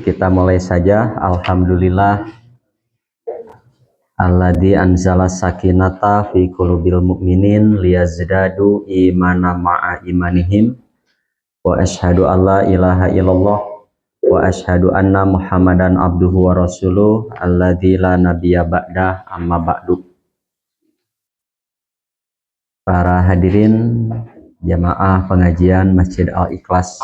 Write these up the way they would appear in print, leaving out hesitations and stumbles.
kita mulai saja. Alhamdulillah alladzi anzala sakinata fi qulubil mu'minin liyazdadu imana ma'a imanihim wa asyhadu alla ilaha illallah wa asyhadu anna muhammadan abduhu wa rasuluh alladzi la nabiyya ba'dah amma ba'du. Para hadirin jamaah pengajian Masjid Al-Ikhlas,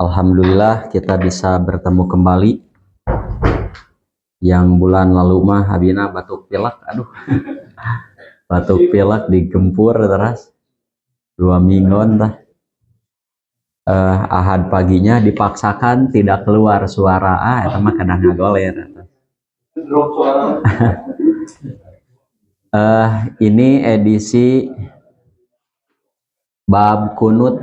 alhamdulillah kita bisa bertemu kembali. Yang bulan lalu mah habina batuk pilek, batuk pilek digempur terus 2 minggu entah. Ahad paginya dipaksakan tidak keluar suara, itu mah kadang ngagoler. Ini edisi bab kunut.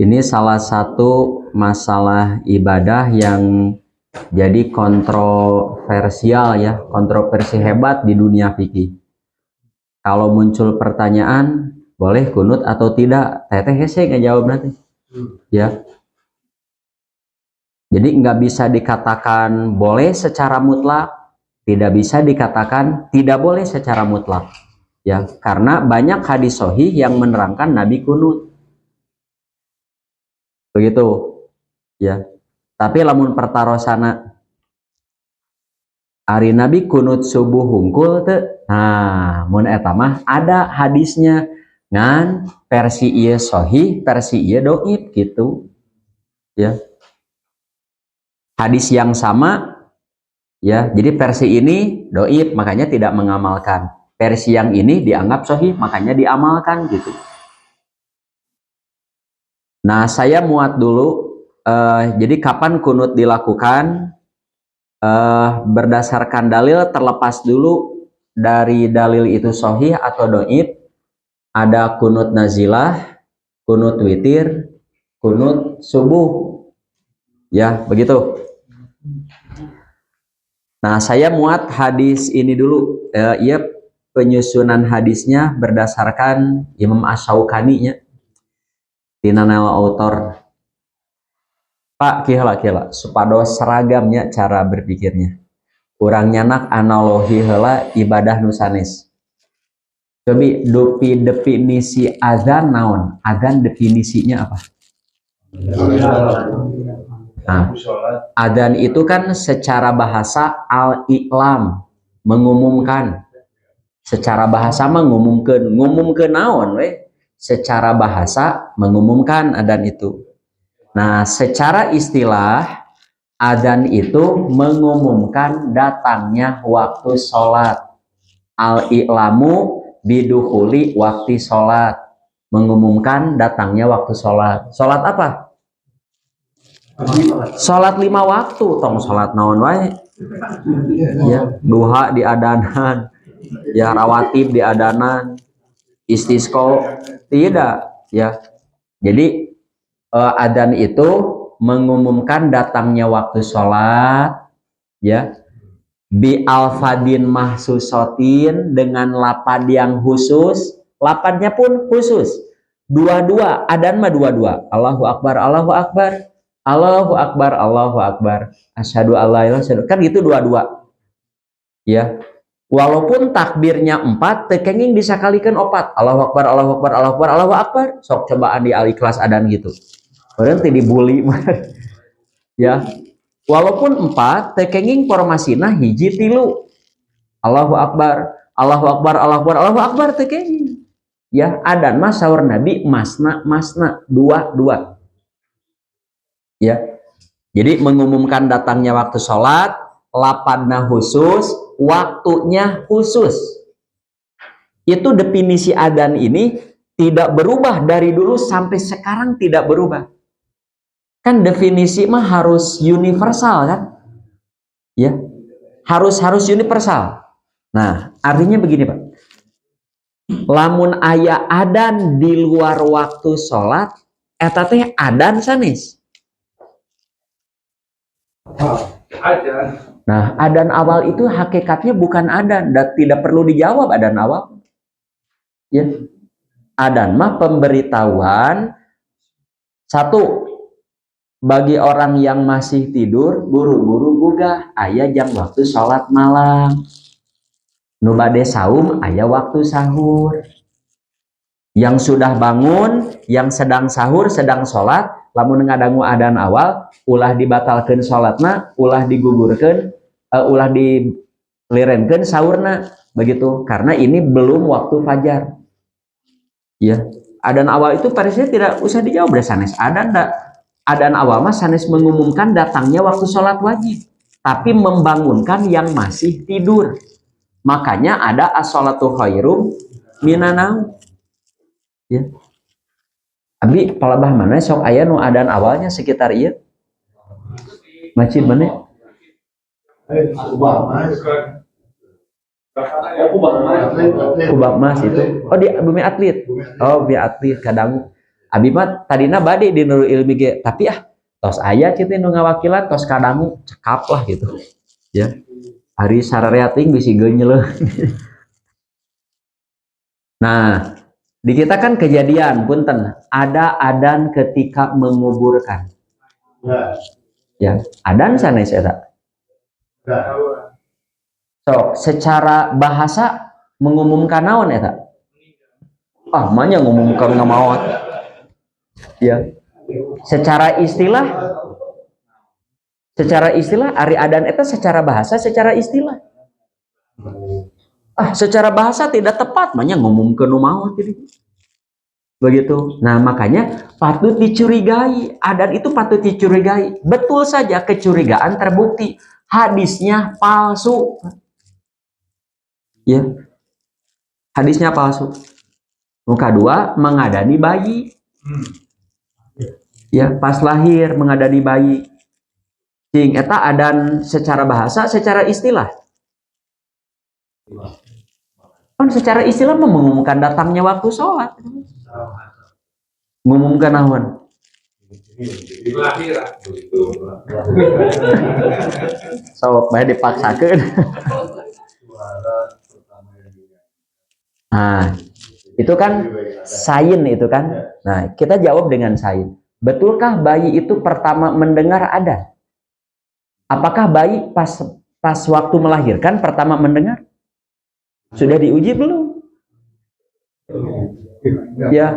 Ini salah satu masalah ibadah yang jadi kontroversial ya, kontroversi hebat di dunia fikih. Kalau muncul pertanyaan, boleh kunut atau tidak? Teteh saya nggak jawab nanti. Ya. Jadi nggak bisa dikatakan boleh secara mutlak, tidak bisa dikatakan tidak boleh secara mutlak. Ya, karena banyak hadis sahih yang menerangkan Nabi kunut. Begitu. Ya. Tapi lamun pertarosana ari Nabi kunut subuh hungkul teu. Nah, mun eta mah ada hadisnya ngan versi ieu sahih, versi ieu dhaif gitu. Ya. Hadis yang sama ya, jadi versi ini dhaif makanya tidak mengamalkan. Versi yang ini dianggap sahih makanya diamalkan gitu. Nah, saya muat dulu jadi kapan kunut dilakukan? Berdasarkan dalil, terlepas dulu dari dalil itu sahih atau dhaif. Ada kunut nazilah, kunut witir, kunut subuh. Ya, begitu. Nah, saya muat hadis ini dulu. Ia penyusunan hadisnya berdasarkan Imam Asy-Syaukani nya. Tinanel autor. Pak kila supados seragamnya cara berpikirnya. Urang nyanak analogi heula ibadah nu sanes. Cobi definisi azan naon? Azan definisinya apa? Nah, azan itu kan secara bahasa al-i'lam, mengumumkan. Secara bahasa ngumumkeun naon we? Secara bahasa mengumumkan azan itu. Nah, secara istilah adzan itu mengumumkan datangnya waktu sholat. Al-i'lamu bidukhuli waktu sholat, mengumumkan datangnya waktu sholat. Sholat apa? Sholat 5 waktu, tong sholat naon wae. Ya, duha di adanan, ya rawatib di adanan, istisqa tidak, ya. Jadi adzan itu mengumumkan datangnya waktu sholat, ya, bi alfadin mahsusotin, dengan lapad yang khusus, lapadnya pun khusus, dua-dua, adzan mah dua-dua, Allahu Akbar, Allahu Akbar, Allahu Akbar, Allahu Akbar, asyhadu alla ilaha illallah, kan gitu dua-dua, ya. Walaupun takbirnya 4, tekenging disakalikan 4, Allahu Akbar, Allahu Akbar, Allahu Akbar, Allahu Akbar, sok cobaan di Al-Ikhlas adzan gitu. Berarti dibully ya. Walaupun 4, tekenging formasina hiji tilu. Allahu Akbar, Allahu Akbar, Allahu Akbar, Allahu Akbar tekenging. Ya, adzan mah saur Nabi masna, dua. Ya. Jadi mengumumkan datangnya waktu sholat, lapadna khusus, waktunya khusus. Itu definisi adzan ini tidak berubah dari dulu sampai sekarang, tidak berubah. Kan definisi mah harus universal kan? Ya. Harus universal. Nah, artinya begini, Pak. Lamun aya adzan di luar waktu sholat, eta teh adzan sanes. Nah, adzan awal itu hakikatnya bukan adzan, dan tidak perlu dijawab adzan awal. Ya. Adzan mah pemberitahuan Satu, bagi orang yang masih tidur, buru-buru gugah, aya jam waktu sholat malam. Nu bade saum, aya waktu sahur. Yang sudah bangun, yang sedang sahur, sedang sholat, lamun ngadangu adan awal, ulah dibatalkan sholatna, ulah digugurkan, ulah dilirenkan sahurna, begitu. Karena ini belum waktu fajar. Ya, adan awal itu parisnya tidak usah dijawab, sanes adan ndak. Adan awal mah sanes mengumumkan datangnya waktu sholat wajib, tapi membangunkan yang masih tidur. Makanya ada as-sholatu khairum minanaum. Ya. Abi palabah mana sok aya nu adan awalnya sekitar ieu. Masjid mana? Kubah Mas itu. Oh di Bumi Atlet. Oh Bumi Atlet kadang. Abi mah tadina bade di Nurul Ilmi ge, tapi tos aya kitu nu ngawakilan tos kadang cekap lah gitu. Ya. Hari sarareating bisi geunyeuleuh. Nah, di kita kan kejadian punten ada adan ketika menguburkan. Ya, adan sanes eta. So, secara bahasa mengumumkan naon eta? Manya ngumumkan ngamaot. Ya. Secara istilah ari adan eta secara bahasa, secara istilah. Secara bahasa tidak tepat, manya ngumumkeun nu maot jadi. Begitu. Nah, makanya patut dicurigai. Adan itu patut dicurigai. Betul saja kecurigaan terbukti. Hadisnya palsu. Ya. Hadisnya palsu. Muka dua, mengadani bayi. Ya, pas lahir mengadani bayi. Sing eta adan secara bahasa, secara istilah. Kan secara istilah mengumumkan datangnya waktu sholat. Mengumumkan naon? So, bae dipaksakeun. Nah, itu kan sain itu kan. Nah, kita jawab dengan sain. Betulkah bayi itu pertama mendengar adan? Apakah bayi pas waktu melahirkan pertama mendengar? Sudah diuji belum? Ya.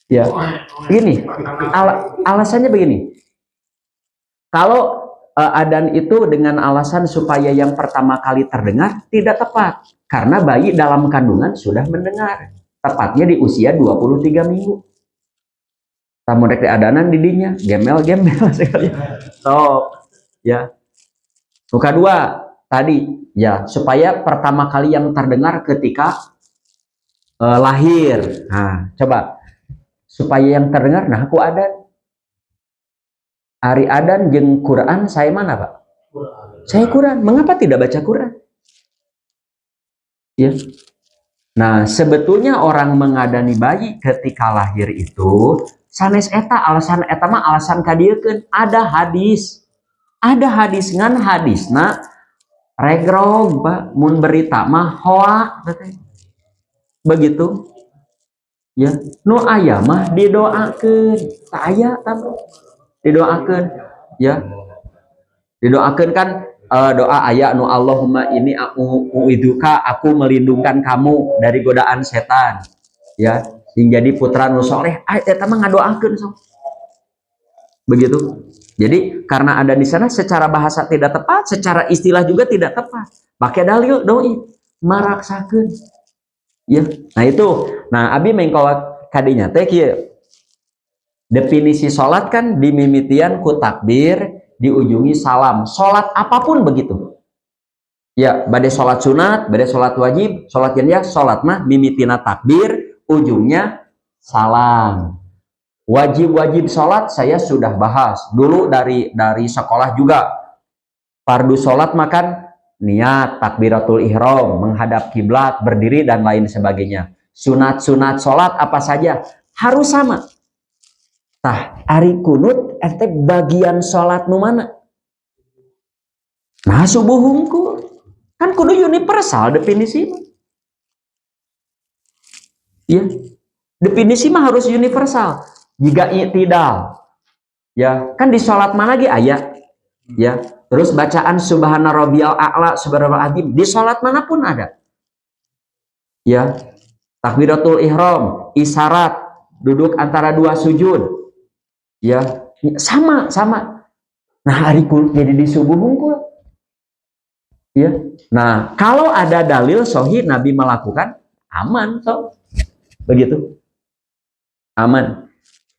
Ya. Begini, alasannya begini. Kalau adan itu dengan alasan supaya yang pertama kali terdengar tidak tepat. Karena bayi dalam kandungan sudah mendengar. Tepatnya di usia 23 minggu. Tamu rek adanan didinya, gembel-gembel sekali. So, ya. Muka dua tadi, ya, supaya pertama kali yang terdengar ketika lahir. Nah, coba. Supaya yang terdengar, nah aku adan. Ari adan jeung Quran, saya mana, Pak? Saya Quran. Mengapa tidak baca Quran? Ya. Nah, sebetulnya orang mengadani bayi ketika lahir itu sanes eta alasan eta mah alasan kadiekeun ada hadis. Ada hadis ngan hadisna regrog, Pak. Mun berita mah hoak begitu. Ya, nu aya mah didoakeun. Tak aya tamu. Didoakeun, ya. Didoakeun kan doa aya nu Allahumma ini uiduka, aku melindungkan kamu dari godaan setan, ya, hingga jadi putra nu soleh. Eta mah ngadoakeun so. Begitu. Jadi karena ada di sana secara bahasa tidak tepat, secara istilah juga tidak tepat. Pakai dalil doi maraksakeun. Ya. Nah itu. Nah, abi mengkawat kadinya teh kieu. Definisi salat kan dimimitian ku takbir, diujungi salam. Salat apapun begitu. Ya, bade salat sunat, bade salat wajib, salat jannah, salat mah mimitina takbir, ujungnya salam. Wajib-wajib salat saya sudah bahas dulu dari sekolah juga. Fardu salat makan niat, takbiratul ihram, menghadap kiblat, berdiri dan lain sebagainya. Sunat-sunat salat apa saja harus sama. Tah, ari kunut ente bagian salat nu mana? Nah, subuh hungkul. Kan kudu universal definisi. Ya. Definisi mah harus universal. jika i'tidal. Ya, kan di sholat mana lagi ayat? Ya, terus bacaan subhana rabbiyal a'la, subhanal azim di sholat manapun ada. Ya, takbiratul ihram, isyarat, duduk antara dua sujud. Ya, sama. Nah, hari jadi di subuh hungkul. Ya. Nah, kalau ada dalil sahih Nabi melakukan, aman toh. Begitu. Aman.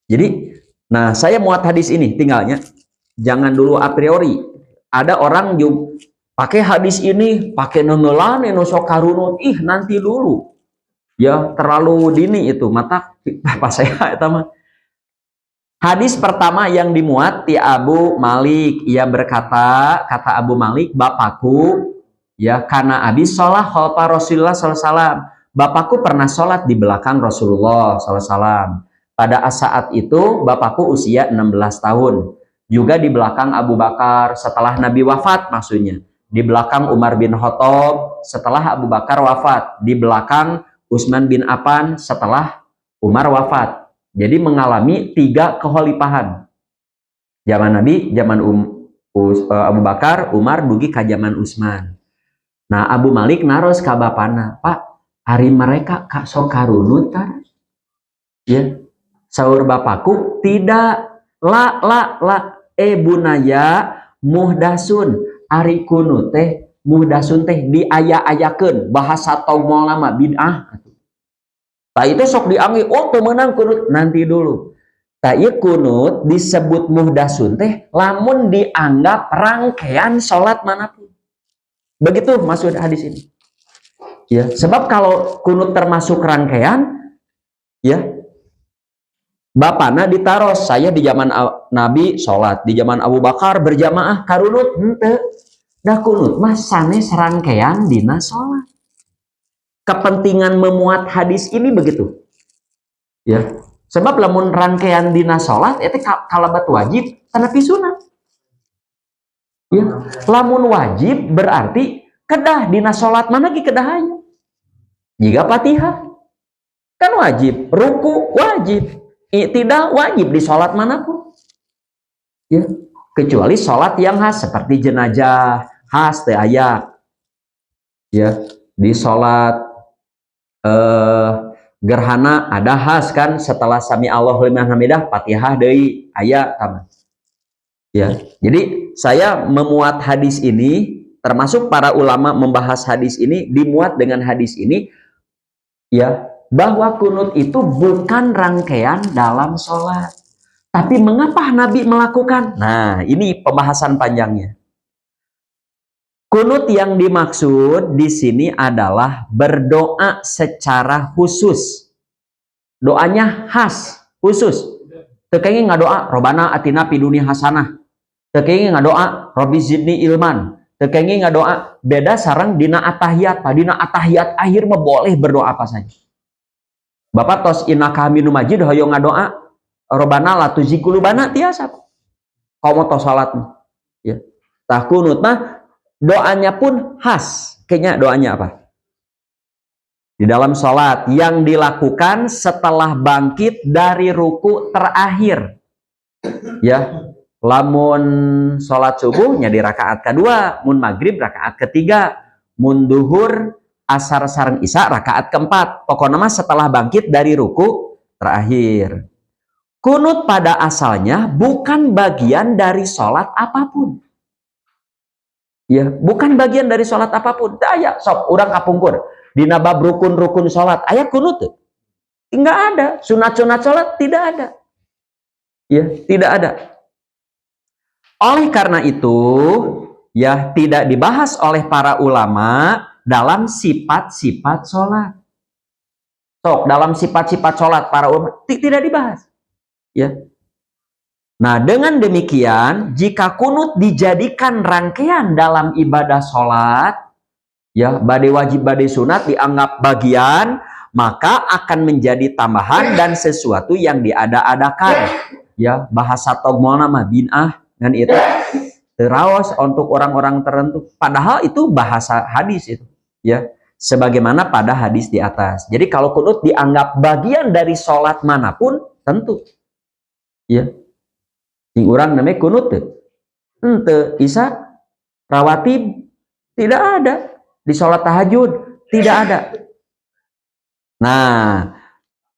Jadi, nah saya muat hadis ini tinggalnya jangan dulu a priori. Ada orang juga pakai hadis ini, pakai nengelan sok karunut, nanti dulu. Ya, terlalu dini itu, mata apa saya itu mah. Hadis pertama yang dimuat di Abu Malik, ia berkata, kata Abu Malik, bapakku ya karena abis sholat khalfa Rasulullah SAW. Bapakku pernah sholat di belakang Rasulullah SAW. Pada saat itu bapakku usia 16 tahun. Juga di belakang Abu Bakar setelah Nabi wafat maksudnya. Di belakang Umar bin Khattab setelah Abu Bakar wafat. Di belakang Utsman bin Affan setelah Umar wafat. Jadi mengalami 3 kekhalifahan. Zaman Nabi, zaman Abu Bakar, Umar, dugi ka zaman Utsman. Nah, Abu Malik naros ka bapana, Pak, hari mereka kak sok karunut kan? Ya. Saur bapakku, tidak. La. Bunaya muhdasun. Ari kunut teh, muhdasun teh diaya-ayakeun bahasa taumul lama bid'ah. Tah itu sok dianggi, oh temenang kunut nanti dulu. Tah ieu kunut disebut muhdasun teh lamun dianggap rangkaian salat manapun. Begitu maksud hadis ini. Ya, sebab kalau kunut termasuk rangkaian, ya bapana ditaros, saya di zaman Nabi sholat, di zaman Abu Bakar berjamaah karunut, henteu. Dah kunut mah sanes rangkaian dina sholat. Kepentingan memuat hadis ini begitu. Ya, sebab lamun rangkaian dina sholat itu kalabat wajib tanapi sunat. Ya, lamun wajib berarti kedah dina sholat mana ki kedahnya. Jika Fatihah kan wajib, ruku wajib, i'tidal wajib di sholat manapun. Ya, kecuali sholat yang khas seperti jenazah khas teh aya. Ya, di sholat gerhana ada khas kan setelah sami Allahu liman hamidah Fatihah deui aya taman. Ya, jadi saya memuat hadis ini, termasuk para ulama membahas hadis ini, dimuat dengan hadis ini, ya, bahwa kunut itu bukan rangkaian dalam sholat. Tapi mengapa Nabi melakukan? Nah, ini pembahasan panjangnya. Kunut yang dimaksud di sini adalah berdoa secara khusus. Doanya khas, khusus. Tekenging ngadoa, Robana atina pidunia hasanah. Tekenging ngadoa, Robbi zidni ilman. Tekenging ngadoa, beda sarang dina atahiyat. Dina atahiyat akhir mah boleh berdoa apa saja. Bapak tos innaka hamidum majid hoyong ngadoa, Robana la tuzikulubana tiasa. Kau mau tos salat. Ya. Tah kunut mah doanya pun khas. Kayaknya doanya apa? Di dalam sholat yang dilakukan setelah bangkit dari ruku terakhir. Ya, lamun sholat subuhnya di rakaat kedua, mun maghrib rakaat ketiga, mun duhur asar sareng isya rakaat keempat. Pokoknya mah setelah bangkit dari ruku terakhir. Kunut pada asalnya bukan bagian dari sholat apapun. Ya, bukan bagian dari sholat apapun. Aya sok urang kapungkur dina bab rukun-rukun sholat aya kunut tuh. Enggak ada. Sunat-sunat sholat tidak ada. Ya, tidak ada. Oleh karena itu, ya tidak dibahas oleh para ulama dalam sifat-sifat sholat. Sok dalam sifat-sifat sholat para ulama tidak dibahas. Ya. Nah, dengan demikian, jika kunut dijadikan rangkaian dalam ibadah sholat, ya, badai wajib, badai sunat dianggap bagian, maka akan menjadi tambahan dan sesuatu yang diada-adakan. Ya, bahasa togmol nama bin'ah, dan itu terawas untuk orang-orang tertentu. Padahal itu bahasa hadis itu. Ya, sebagaimana pada hadis di atas. Jadi kalau kunut dianggap bagian dari sholat manapun, tentu Ya, sing urang namanya kunut teh. Ente Isa rawatib tidak ada, di sholat tahajud tidak ada. Nah,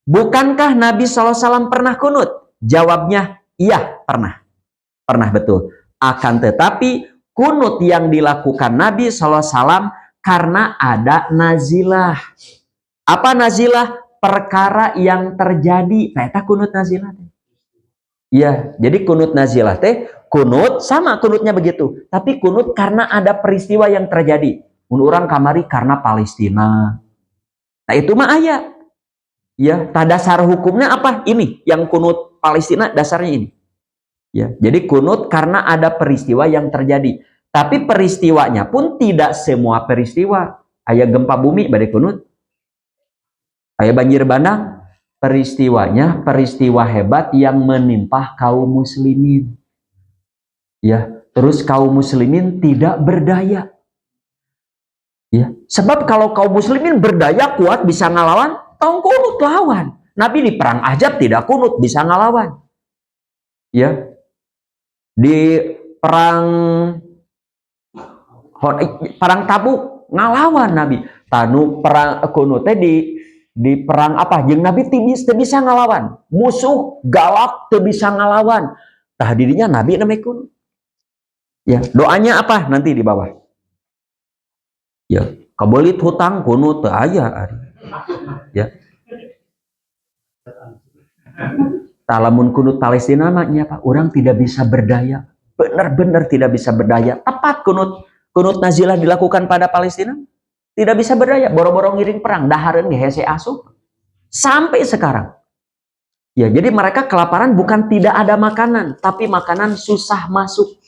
bukankah Nabi SAW pernah kunut? Jawabnya iya, pernah betul. Akan tetapi kunut yang dilakukan Nabi SAW karena ada nazilah. Apa nazilah? Perkara yang terjadi. Nah, itu kunut nazilah. Ya, jadi kunut nazilah teh, kunut sama kunutnya begitu. Tapi kunut karena ada peristiwa yang terjadi. Orang kamari karena Palestina. Nah, itu mah ayat. Ya, dasar hukumnya apa? Ini yang kunut Palestina dasarnya ini. Ya, jadi kunut karena ada peristiwa yang terjadi. Tapi peristiwanya pun tidak semua peristiwa. Aya gempa bumi badai kunut. Aya banjir bandang. Peristiwanya peristiwa hebat yang menimpa kaum muslimin. Ya, terus kaum muslimin tidak berdaya. Ya, sebab kalau kaum muslimin berdaya kuat bisa ngelawan, tong kunut lawan. Nabi di perang Ahzab tidak kunut bisa ngelawan. Ya. Di perang Tabuk ngalawan Nabi. Tanu perang kunut teh di perang apa? Jeung Nabi teu bisa ngalawan. Musuh galak teu bisa ngalawan. Tah dirinya Nabi namanya kunut. Ya, doanya apa? Nanti di bawah. Ya, kebelit hutang kunut teu aya. Ya. Talamun kunut Palestina mah nya Pak, orang tidak bisa berdaya. Benar-benar tidak bisa berdaya. Tepat kunut nazilah dilakukan pada Palestina. Tidak bisa berdaya, boro-boro ngiring perang, dahareun ge hese asup. Sampai sekarang. Ya, jadi mereka kelaparan bukan tidak ada makanan, tapi makanan susah masuk.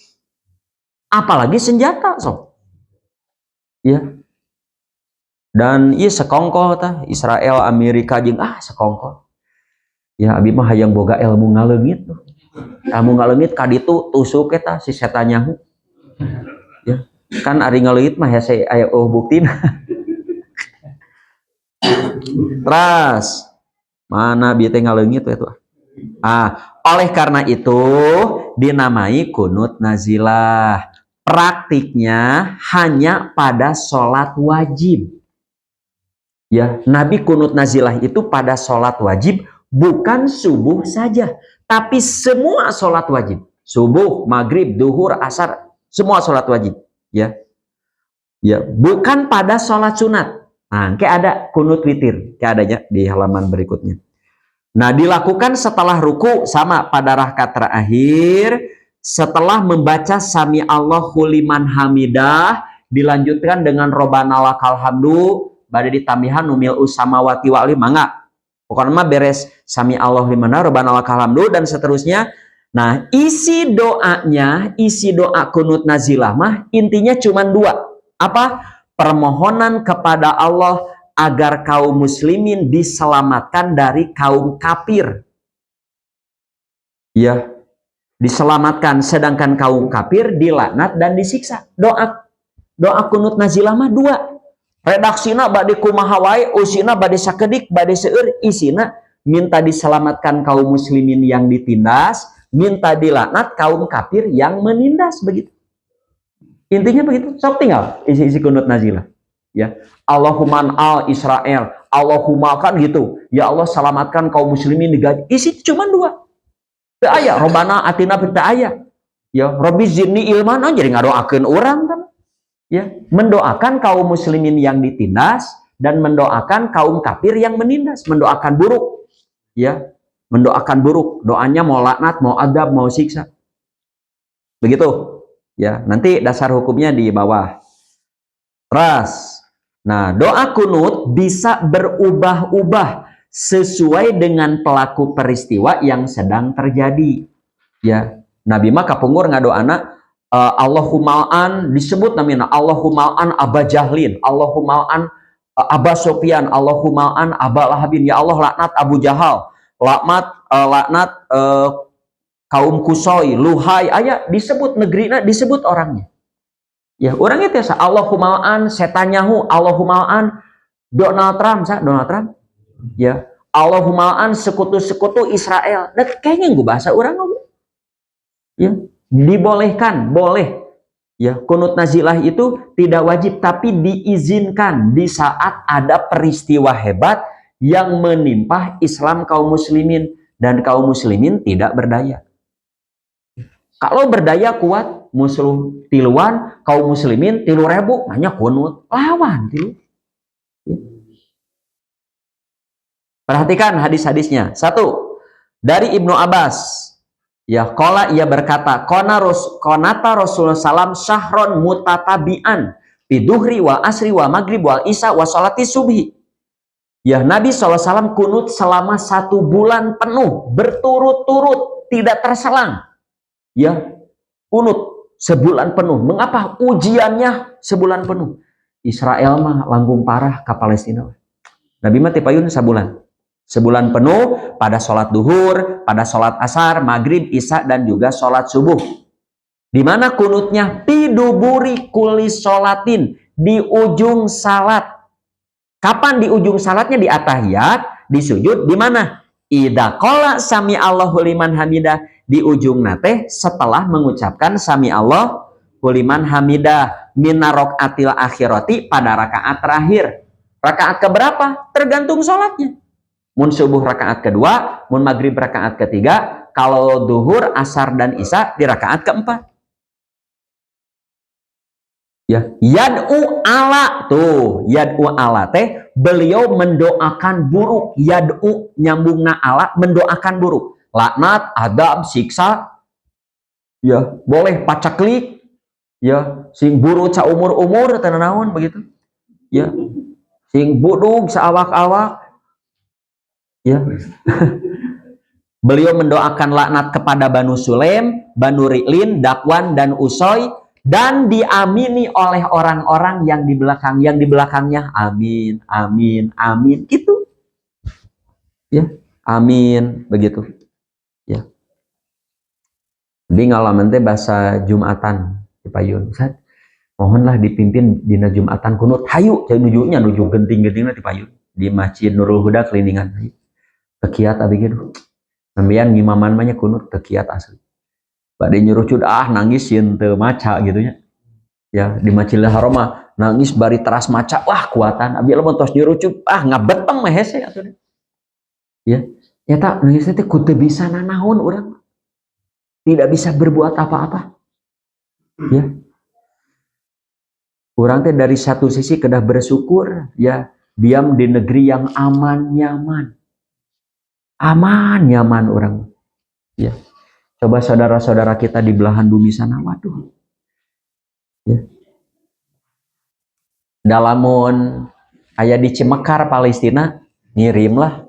Apalagi senjata, so. Ya. Dan ieu sekongkol tah Israel, Amerika jeung sekongkol. Ya, abi mah hayang boga ilmu ngaleungit tuh. Ilmu ngaleungit ka ditu tusuk eta si setan nyahu. Ya. Kan ari ngaleungit mah hese aya buktina. Terus mana bieu teh ngaleungit we tuh. Oleh karena itu dinamai kunut nazilah. Praktiknya hanya pada sholat wajib. Ya, Nabi kunut nazilah itu pada sholat wajib, bukan subuh saja, tapi semua sholat wajib. Subuh, maghrib, duhur, asar, semua sholat wajib. Ya, bukan pada sholat sunat. Nah, kayak ada kunut witir, kayak adanya di halaman berikutnya. Nah, dilakukan setelah ruku sama pada rakaat terakhir, setelah membaca sami Allahu liman hamidah, dilanjutkan dengan Robbana lakal hamdu, bade ditambihan numil usamawati wa'li mangga. Pokoknya mah beres sami Allahu liman Robbana lakal hamdu dan seterusnya. Nah, isi doanya, isi doa kunut nazilah mah intinya cuma dua. Apa? Permohonan kepada Allah agar kaum muslimin diselamatkan dari kaum kafir. Ya, diselamatkan, sedangkan kaum kafir dilaknat dan disiksa. Doa kunut nazilah mah dua. Redaksina bade kumaha wae, usina bade sakedik, bade seueur, isina minta diselamatkan kaum muslimin yang ditindas, minta dilaknat kaum kafir yang menindas, begitu. Intinya begitu. Sok tinggal isi kunut nazilah. Ya, Allahumma al Israel, Allahumma kan gitu. Ya Allah selamatkan kaum muslimin di Gaza. Isi cuma dua. Teu aya Robbana atina teu aya. Ya, Rabbi zidni ilman jadi ngadoakeun urang kan. Ya, mendoakan kaum muslimin yang ditindas dan mendoakan kaum kafir yang menindas, mendoakan buruk. Ya, mendoakan buruk. Doanya mau laknat, mau adab, mau siksa. Begitu. Ya, nanti dasar hukumnya di bawah. Terus, nah doa kunut bisa berubah-ubah sesuai dengan pelaku peristiwa yang sedang terjadi. Ya, Nabi mah kapungur ngadoana Allahumma an disebut namanya Allahumma an Aba Jahlin, Allahumma an Aba Sofyan, Allahumma an Aba Lahabin. Ya Allah laknat Abu Jahal, laknat kaum Kusoi, Luhai, aya disebut negerina, disebut orangnya. Ya, orangnya tiasa Allahumma an setan nyahu, Allahumma an Donald Trump, Donald Trump. Ya, Allahumma an sekutu-sekutu Israel. Dan kayaknya gue bahasa orang ya, dibolehkan, boleh. Ya, kunut nazilah itu tidak wajib tapi diizinkan di saat ada peristiwa hebat yang menimpa Islam kaum muslimin dan kaum muslimin tidak berdaya. Kalau berdaya kuat, musuh tiluan, kaum muslimin 3.000, hanya kunut lawan tilu. Ya. Perhatikan hadis-hadisnya. 1, dari Ibnu Abbas. Ya, qala ia berkata, konata Rasulullah salam syahron mutatabian biduhri wa asri wa maghrib wa isya wa sholati subhi. Ya, Nabi SAW kunut selama 1 bulan penuh berturut-turut tidak terselang. Ya, kunut sebulan penuh. Mengapa? Ujiannya sebulan penuh. Israel mah langgung parah ke Palestina. Nabi mah tipayun sebulan penuh pada sholat duhur, pada sholat asar, maghrib, isya, dan juga sholat subuh. Di mana kunutnya? Piduburi kulis sholatin, di ujung salat. Kapan di ujung salatnya? Di atahiyat, di sujud, di mana? Idza qala sami Allahu liman hamidah, di ujung nate setelah mengucapkan sami Allahu liman hamidah minarokaatil akhirati, pada rakaat terakhir. Rakaat keberapa? Tergantung sholatnya. Mun subuh rakaat kedua, mun maghrib rakaat ketiga, kalau duhur, asar, dan isya di rakaat keempat. Ya, yad'u ala, tuh yad'u ala teh beliau mendoakan buruk. Yad'u nyambungna ala, mendoakan buruk, laknat, adab, siksa. Ya, boleh pacaklik. Ya, sing buru ca umur-umur tenanawan begitu. Ya, sing budug saawak-awak. Ya. Beliau mendoakan laknat kepada Banu Sulaim, Banu Ri'lin, Dakwan, dan Usoy, dan diamini oleh orang-orang yang di belakangnya. Amin, amin, amin, gitu. Ya, amin, begitu. Ya. Di ngalaman teh bahasa Jumatan di payun. Mohonlah dipimpin dina Jumatan kunut. Hayu, nujunya nuju genting-gentingna di payun di Masjid Nurul Huda Keliningan. Tekiat abi gitu. Nambian ngimaman banyak kunut tekiat asli. Bade nyuruh cudah nangis yen teu maca gitu nya. Ya di Masjidil Haram nangis bari teras maca, wah kuatan. Abi lamun tos nyuruh ngabetem mah hese atuh. Ya. Nyata nangis teh ku teu bisa nanaon urang. Tidak bisa berbuat apa-apa. Ya. Urang teh dari satu sisi kedah bersyukur ya, diam di negeri yang aman, nyaman. Aman, nyaman orang. Ya. Coba saudara-saudara kita di belahan bumi sana, waduh. Ya. Dalamun aya di Cimekar, Palestina, ngirim lah.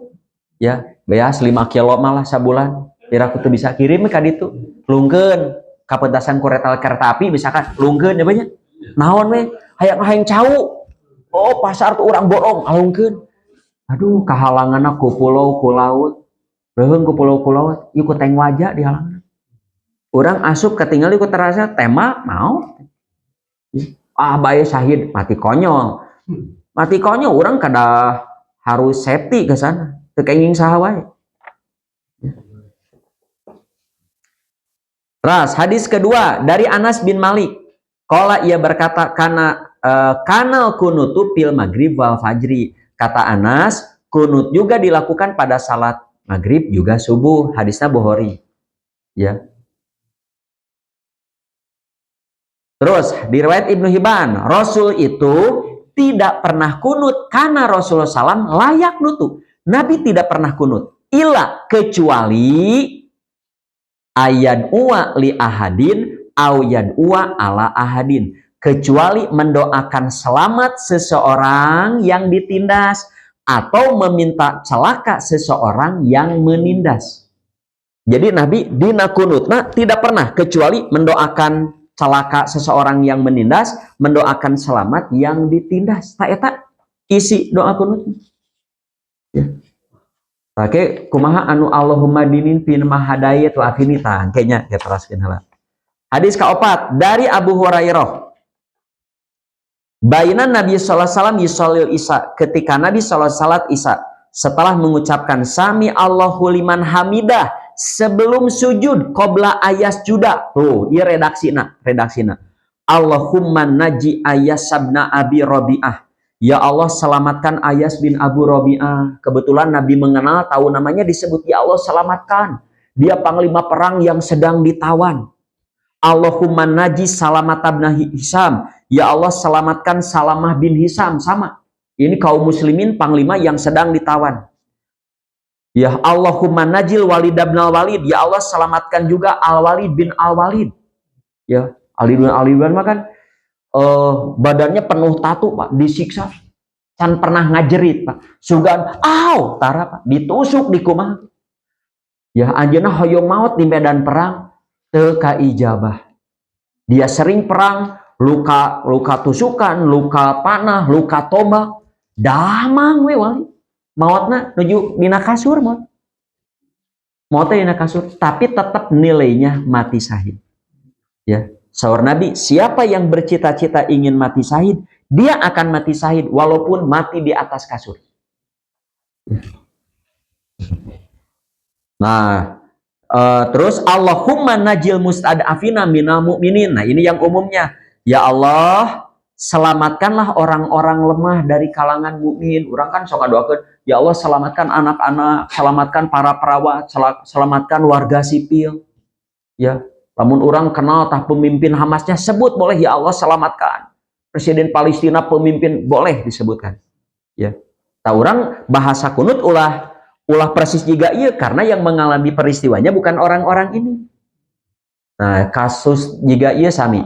Ya, beas 5 kilo malah sabulan. Kira kutu bisa kirim ka ditu. Lungkeun kapentasan kereta api misalkan lungkeun ya banyak. Naon we? Hayang cau. Oh, pasar tuh orang borong alungkeun. Aduh, kahalanganna ku pulau ku laut. Beuheung ku pulau-pulau, ieu ku teng wajah di halangan. Urang asup ketinggal ieu terasa tema mau. Ah bae syahid mati konyol. Mati konyol urang kada harus safety ke sana. Teu kenging saha wae. Ras hadis kedua dari Anas bin Malik. Qala ia berkata kanal kunutu fil maghrib wal fajri. Kata Anas, kunut juga dilakukan pada salat maghrib juga subuh. Hadisnya Bukhari. Ya. Terus di riwayat Ibnu Hibban, Rasul itu tidak pernah kunut karena Rasulullah SAW layak nutup. Nabi tidak pernah kunut. Illa kecuali ayat uwa li ahadin ayat uwa ala ahadin. Kecuali mendoakan selamat seseorang yang ditindas atau meminta celaka seseorang yang menindas. Jadi Nabi dina kunutna tidak pernah kecuali mendoakan celaka seseorang yang menindas, mendoakan selamat yang ditindas. Tak eta isi doa kunut. Ya. Oke, kumaha anu Allahumma dinin fin mahadayat wa afinita. Kayaknya kita teraskeun heula. Hadis kaopat dari Abu Hurairah. Bainan Nabi sallallahu alaihi wasallam yusallil isya, ketika Nabi sallallahu alaihi wasallam isya, setelah mengucapkan sami Allahu liman hamidah sebelum sujud qabla ayas juda. Tuh, ieu redaksina. Allahumma naji Ayas sabna Abi Rabi'ah. Ya Allah, selamatkan Ayas bin Abu Rabi'ah. Kebetulan Nabi mengenal, tahu namanya, disebut, ya Allah selamatkan. Dia panglima perang yang sedang ditawan. Allahumma naji Salamah bin Hisam. Ya Allah, selamatkan Salamah bin Hisam. Sama. Ini kaum muslimin panglima yang sedang ditawan. Ya Allahumma najil Walid bin Al-Walid. Ya Allah, selamatkan juga Al-Walid bin Al-Walid. Ya, Ali bin Al-Walid mah kan badannya penuh tatu, Pak, disiksa. Can pernah ngajerit, Pak. Sugan, tara, Pak, ditusuk di kumah. Ya, anjeunna hoyong maut di medan perang teu kaijabah. Dia sering perang, luka tusukan, luka panah, luka tombak, damang we wali. Mautna nuju dina kasur maut. Mautna dina kasur, tapi tetap nilainya mati syahid. Ya, saur Nabi, siapa yang bercita-cita ingin mati syahid, dia akan mati syahid walaupun mati di atas kasur. Nah, terus Allahumma najil mustad'afina minal mu'minin. Nah, ini yang umumnya. Ya Allah, selamatkanlah orang-orang lemah dari kalangan mukmin. Urang kan sok doakeun, ya Allah selamatkan anak-anak, selamatkan para perawat, selamatkan warga sipil. Ya, lamun orang kenal tah pemimpin Hamasnya, sebut boleh, ya Allah selamatkan. Presiden Palestina pemimpin boleh disebutkan. Ya. Tah urang bahasa kunut ulah persis juga iya, karena yang mengalami peristiwanya bukan orang-orang ini. Nah, kasus juga iya sami.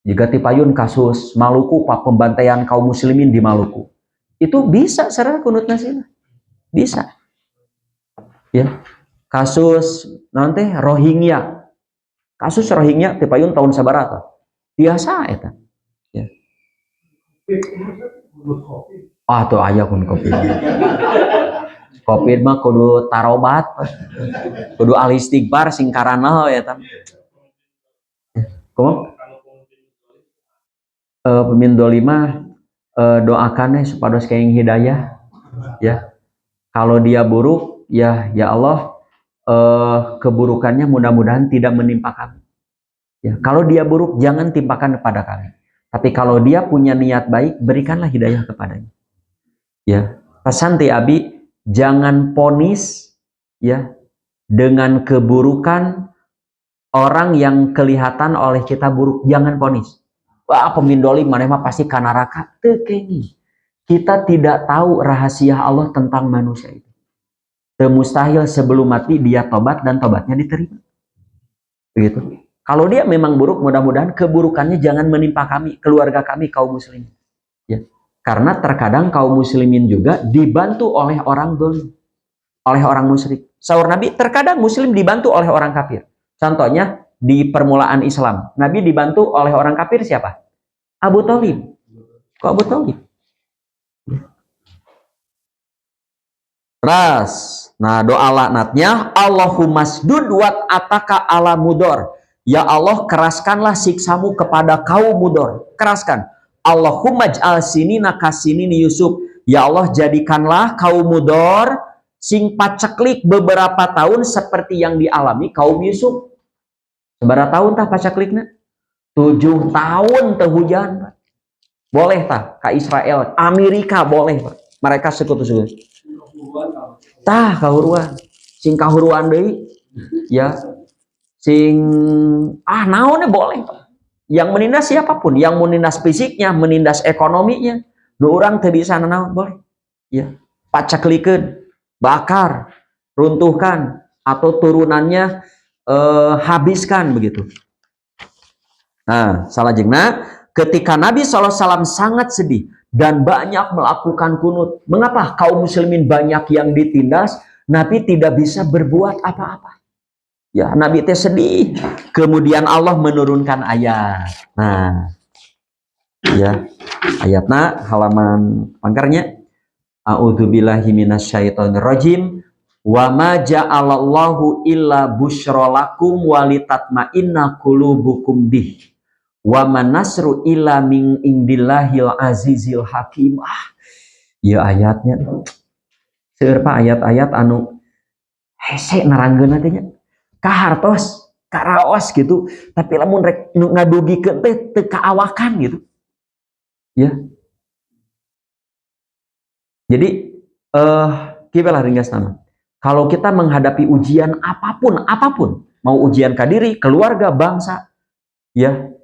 Jika tipayun kasus Maluku, Pak, pembantaian kaum muslimin di Maluku. Itu bisa secara kunut nasina. Bisa. Ya. Kasus nanti Rohingya. Kasus Rohingya tipayun tahun sabaraha? Biasa eta. Ya. Tuh aya kun kopi. Covid mah kudu tarobat, kudu ahli istighfar singkarana ya tam. Kumaha? Pemimpin dolima doakannya supados kaing hidayah ya. Kalau dia buruk ya Allah, keburukannya mudah-mudahan tidak menimpa kami. Ya, kalau dia buruk jangan timpakan kepada kami. Tapi kalau dia punya niat baik, berikanlah hidayah kepadanya. Ya, pesan ti Abi, jangan ponis ya dengan keburukan orang yang kelihatan oleh kita buruk. Jangan ponis. Wah, pemimpin dolim maneh mah pasti ka neraka. Teu kenging. Kita tidak tahu rahasia Allah tentang manusia itu. Teu mustahil sebelum mati dia tobat dan tobatnya diterima. Begitu. Kalau dia memang buruk, mudah-mudahan keburukannya jangan menimpa kami, keluarga kami, kaum muslimin. Ya. Karena terkadang kaum muslimin juga dibantu oleh orang dolim, oleh orang musyrik. Saur Nabi, terkadang muslim dibantu oleh orang kafir. Contohnya di permulaan Islam, Nabi dibantu oleh orang kafir siapa? Abu Thalib. Kok Abu Thalib? Ras. Nah, doa laknatnya, Allahumma sdud wat ataka ala mudor. Ya Allah, keraskanlah siksamu kepada kaum mudor. Keraskan. Allahumma j'al sinina kasinini Yusuf. Ya Allah, jadikanlah kaum mudor sing paceklik beberapa tahun seperti yang dialami kaum Yusuf. Seberapa tahun tah paceklikna? 7 tahun teh hujan, Pak. Boleh tah ka Israel, Amerika boleh, Pak. Mereka sekutu-sekutu. Tah kahuruan. Sing kahuruan deui ya. Sing naonnya boleh. Yang menindas siapapun, yang menindas fisiknya, menindas ekonominya, nu urang teu bisa nanaon boleh. Ya, pacaklikeun, bakar, runtuhkan atau turunannya habiskan begitu. Nah, salajengna ketika Nabi SAW sangat sedih dan banyak melakukan kunut. Mengapa kaum muslimin banyak yang ditindas, Nabi tidak bisa berbuat apa-apa? Ya, Nabi teh sedih. Kemudian Allah menurunkan ayat. Nah, ya, ayatna halaman pangkarnya. A'udzubillahi minasyaitonirrajim. Wa ma ja'alallahu illa busyrolakum walitatma'inna qulubukum bih. Wa man nasru illa min indillahil azizil hakim. Ya ayatnya seueur ayat-ayat anu hese naranggeun teh nya kahartos karaos gitu, tapi lamun rek ngadugikeun teh teu kaawakan gitu ya. Jadi kibalah ringkas nama, kalau kita menghadapi ujian apapun, mau ujian ke diri, keluarga, bangsa, ya,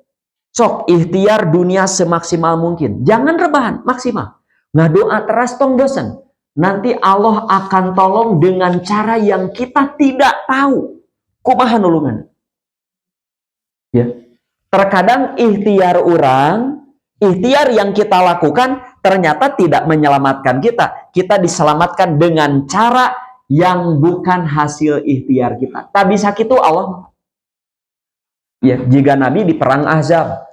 sok ikhtiar dunia semaksimal mungkin, jangan rebahan, maksimal, ngadoa teras tong bosan, nanti Allah akan tolong dengan cara yang kita tidak tahu kumaha nulungan. Ya, terkadang ikhtiar yang kita lakukan ternyata tidak menyelamatkan kita. Kita diselamatkan dengan cara yang bukan hasil ikhtiar kita. Tak bisa gitu Allah. Ya, jika Nabi di perang Ahzab,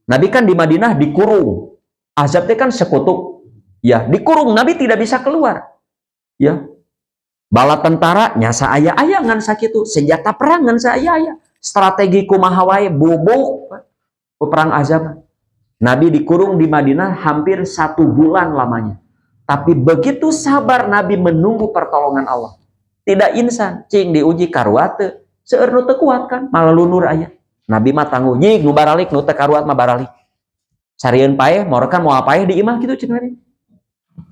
Nabi kan di Madinah dikurung. Ahzab itu kan sekutu. Ya, dikurung, Nabi tidak bisa keluar. Ya. Bala tentara nyasa aya-aya ngan sakitu, senjata perang ngan aya-aya. Strategi kumaha wae bubuk perang Ahzab. Nabi dikurung di Madinah hampir 1 bulan lamanya. Tapi begitu sabar Nabi menunggu pertolongan Allah. Tidak insan, cing diuji karuate. Seueur nu teu kuat kan, malah lunur aya. Nabi mah tangguh, nyig nu baralik nu teu karuat mah baralik. Sarieun paeh, morekan mau paeh di imah gitu cing Nabi.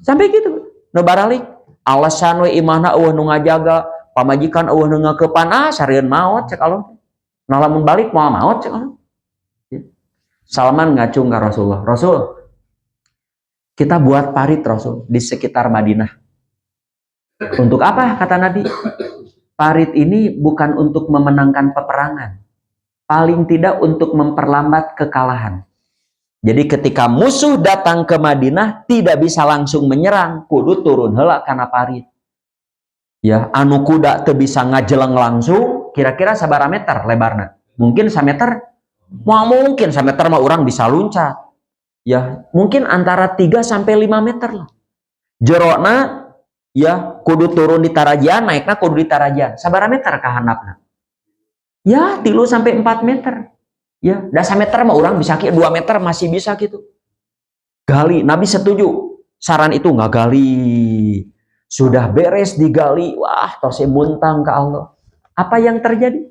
Sampai gitu, nu baralik. Alasan we imahna eueuh nu ngajaga, pamajikan eueuh nu ngakeupan, sarieun maot cek Allah. Nah lamun balik moal maot cek Allah. Salman ngacung ke Rasulullah, Rasul, kita buat parit Rasul di sekitar Madinah. Untuk apa? Kata Nabi, parit ini bukan untuk memenangkan peperangan, paling tidak untuk memperlambat kekalahan. Jadi ketika musuh datang ke Madinah tidak bisa langsung menyerang, kudu turun heula kana parit. Ya, anu kuda teu bisa ngajeleng langsung, kira-kira sabaraha meter lebarna? Mungkin 1 meter. Mungkin 1 meter mah orang bisa luncat. Ya, mungkin antara 3 sampai 5 meter lah. Jerona ya kudu turun di tarajian, naikna kudu di tarajian. Sabaraha meter ka handapna? Ya, 3 sampai 4 meter. Ya, da 1 meter mah orang bisa 2 meter masih bisa gitu. Gali, Nabi setuju. Saran itu nggak gali. Sudah beres digali, wah, tose muntang ke Allah. Apa yang terjadi?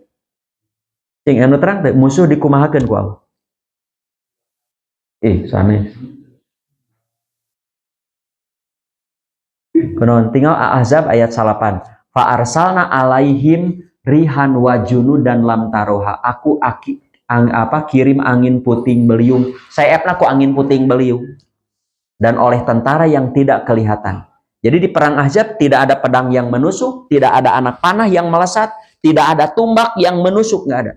Yang anu terang musuh dikumahakeun ku Allah. Sanes. Kunaon tinggal Ahzab ayat 8. Fa arsalna alaihim rihan wa junudan lam taroha. Aku kirim angin puting beliung. Sayapna ku angin puting beliung. Dan oleh tentara yang tidak kelihatan. Jadi di perang Ahzab tidak ada pedang yang menusuk, tidak ada anak panah yang melesat, tidak ada tumbak yang menusuk, nggak ada.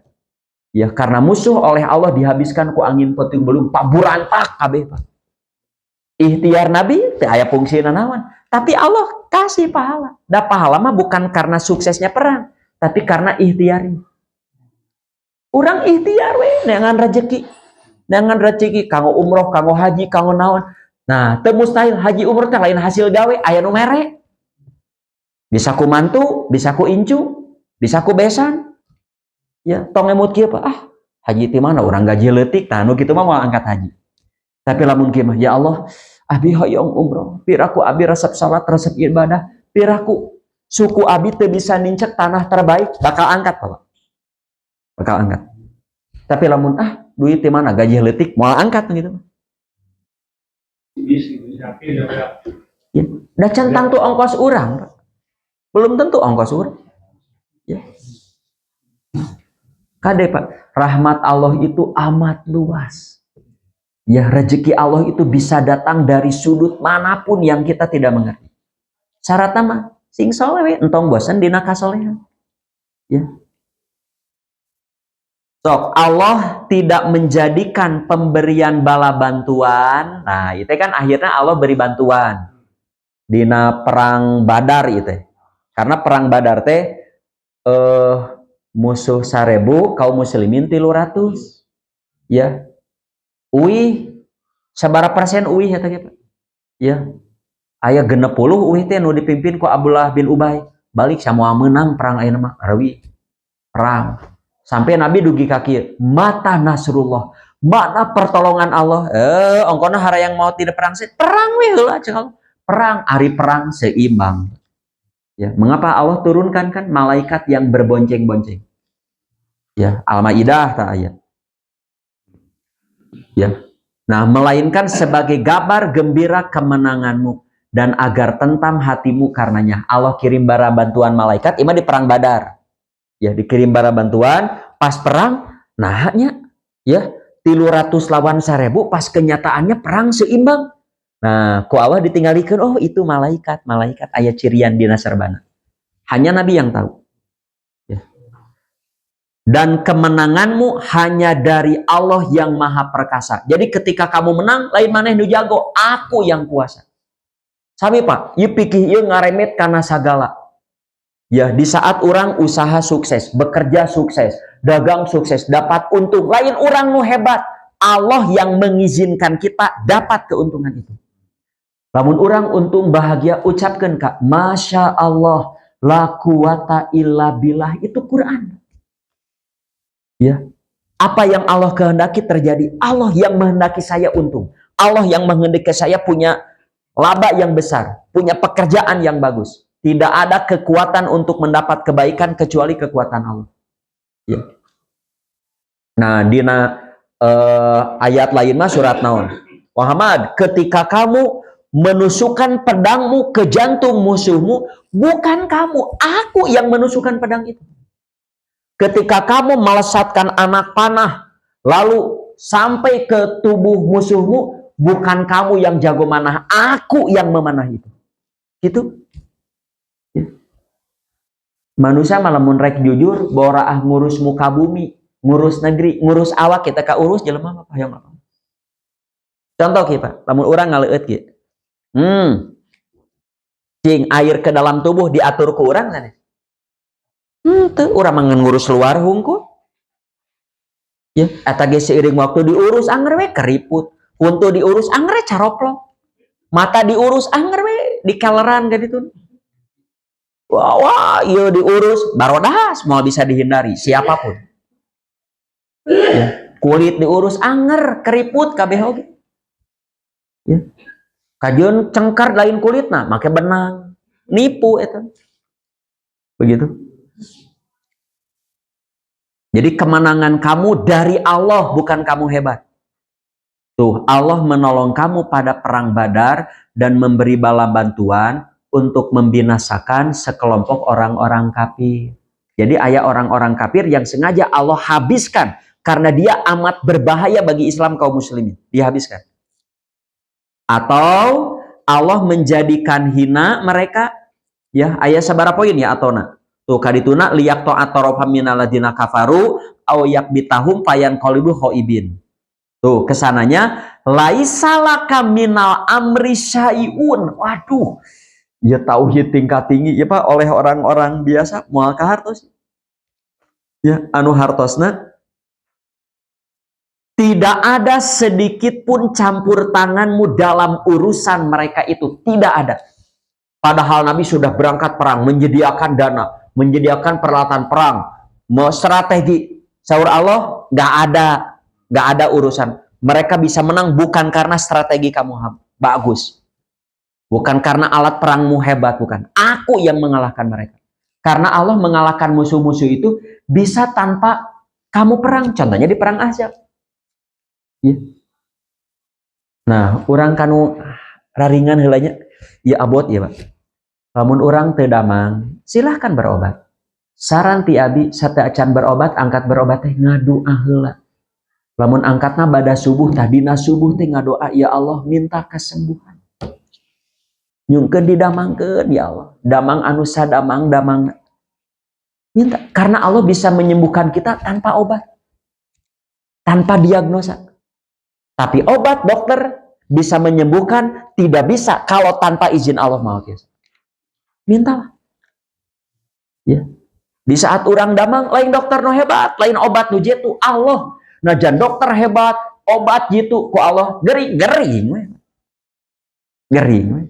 Ya, karena musuh oleh Allah dihabiskan ku angin puting beliung, paburantak kabeh Pak. Ikhtiar Nabi teu aya fungsina naon, tapi Allah kasih pahala. Da pahala mah bukan karena suksesnya perang, tapi karena ikhtiarnya. Urang ikhtiar we dengan rezeki kanggo umroh, kanggo haji, kanggo naon. Nah, teu mustahil haji umroh teh lain hasil gawe, aya nu mere. Bisa ku mantu, bisa ku incu, bisa ku besan. Ya, tong emut kieu Pak. Haji ti mana urang gaji leutik, tah nu kitu mah moal angkat haji. Tapi lamun kieu mah, ya Allah, abi hoyong umroh, piraku abi resep salat, resep ibadah, piraku suku abi teu bisa nincek tanah terbaik, bakal angkat Pak. Bakal angkat. Tapi lamun duit ti mana gaji leutik, moal angkat gitu. Ya, da centang tuh ongkos urang, Pak. Belum tentu ongkos urang. Ya. Kade Pak, rahmat Allah itu amat luas. Ya, rezeki Allah itu bisa datang dari sudut manapun yang kita tidak mengerti. Syaratnya mah sing soleh entong bosan dina kasolehan. Ya. Sok, Allah tidak menjadikan pemberian bala bantuan. Nah, itu kan akhirnya Allah beri bantuan dina perang Badar itu. Karena perang Badar teh musuh 1000, kaum muslimin 300. Ya. Sabaraha persen uih eta ge Pak. Ya. Aya 60 uih teh nu dipimpin ku Abdullah bin Ubay. Balik samoal menang perang ayeuna mah Arawi. Perang. Sampai Nabi dugi kaki, mata nasrullah, mana pertolongan Allah. Ongkona harayang mau tidak perang sih, perang we heula cenah. perang, ari perang seimbang. Ya, mengapa Allah turunkan kan malaikat yang berbonceng-bonceng? Ya, Al-Maidah ta ayat. Ya. Nah, melainkan sebagai kabar gembira kemenanganmu dan agar tentam hatimu karenanya. Allah kirim bara bantuan malaikat ima di perang Badar. Ya, dikirim bara bantuan pas perang, nahnya ya 300 lawan 1000 pas kenyataannya perang seimbang. Nah, ku Allah ditinggalikan, oh itu malaikat, malaikat ayat cirian dina sarbana. Hanya Nabi yang tahu. Ya. Dan kemenanganmu hanya dari Allah yang maha perkasa. Jadi ketika kamu menang, lain maneh nu jago, aku yang kuasa. Sami Pak, ieu pikir ieu ngaremet karena sagala. Ya, di saat orang usaha sukses, bekerja sukses, dagang sukses, dapat untung, lain orang nu hebat. Allah yang mengizinkan kita dapat keuntungan itu. Lamun orang untung bahagia, ucapkan Kak, Masya Allah, la quwata illa billah, itu Quran. Ya, apa yang Allah kehendaki terjadi. Allah yang menghendaki saya untung. Allah yang menghendaki saya punya laba yang besar, punya pekerjaan yang bagus. Tidak ada kekuatan untuk mendapat kebaikan kecuali kekuatan Allah. Ya. Nah, dina ayat lain mah surat naon? Muhammad, ketika kamu menusukkan pedangmu ke jantung musuhmu, bukan kamu, aku yang menusukkan pedang itu. Ketika kamu melesatkan anak panah, lalu sampai ke tubuh musuhmu, bukan kamu yang jago manah, aku yang memanah itu. Gitu. Ya. Manusia malah munrek jujur, boraah ngurus muka bumi, ngurus negeri, ngurus awak, kita ka urus jelema apa yang apa. Contoh kita, lamun orang ngaleut gitu. Cing air ke dalam tubuh diatur ke orang kan? Tuh orang mangan ngurus luar hungkul. Ya, eta ge seiring waktu diurus anger we keriput, huntu diurus anger we caroplok. Mata diurus anger we dikaleran gitu. Wah, iya diurus barodas mau bisa dihindari siapapun. Ya, kulit diurus anger, keriput kabeh oge. Ya. Kajian cengkar lain kulitna, make benang, nipu itu. Begitu. Jadi kemenangan kamu dari Allah, bukan kamu hebat. Tuh, Allah menolong kamu pada perang Badar dan memberi bala bantuan untuk membinasakan sekelompok orang-orang kafir. Jadi ayat orang-orang kafir yang sengaja Allah habiskan karena dia amat berbahaya bagi Islam kaum muslimin. Dihabiskan. Atau Allah menjadikan hina mereka, ya ayat sabara poin ya atona. Tuh kadituna liyak ta'at tarafam minaladina kafaru aw yakbitahum fayan qalibu khaibin. Tuh kesananya laisalaka minal amri syai'un. Waduh. Ya tauhid tingkat tinggi ya Pak oleh orang-orang biasa moal ka hartos. Ya anu hartosna tidak ada sedikit pun campur tanganmu dalam urusan mereka itu. Tidak ada. Padahal Nabi sudah berangkat perang, menyediakan dana, menyediakan peralatan perang, mau strategi. Saur Allah, nggak ada urusan. Mereka bisa menang bukan karena strategi kamu bagus. Bukan karena alat perangmu hebat, bukan. Aku yang mengalahkan mereka. Karena Allah mengalahkan musuh-musuh itu bisa tanpa kamu perang. Contohnya di perang Ahzab. Ya. Nah, orang kanu raringan helanya ya abot ya Pak. Lamun orang teu damang, silahkan berobat. Saran ti abi sateacan berobat, angkat berobat teh ngadoa heula. Lamun angkatna bada subuh tah dina subuh teh ngadoa ya Allah minta kesembuhan. Nyungkeun didamangkeun ya Allah. Damang anu sadamang damang. Minta karena Allah bisa menyembuhkan kita tanpa obat. Tanpa diagnosa. Tapi obat dokter bisa menyembuhkan, tidak bisa kalau tanpa izin Allah mau guys. Mintalah. Ya. Di saat orang damang, lain dokter no hebat, lain obat nu jitu Allah. Nah jan dokter hebat, obat jitu ku Allah, gering we. Gering we.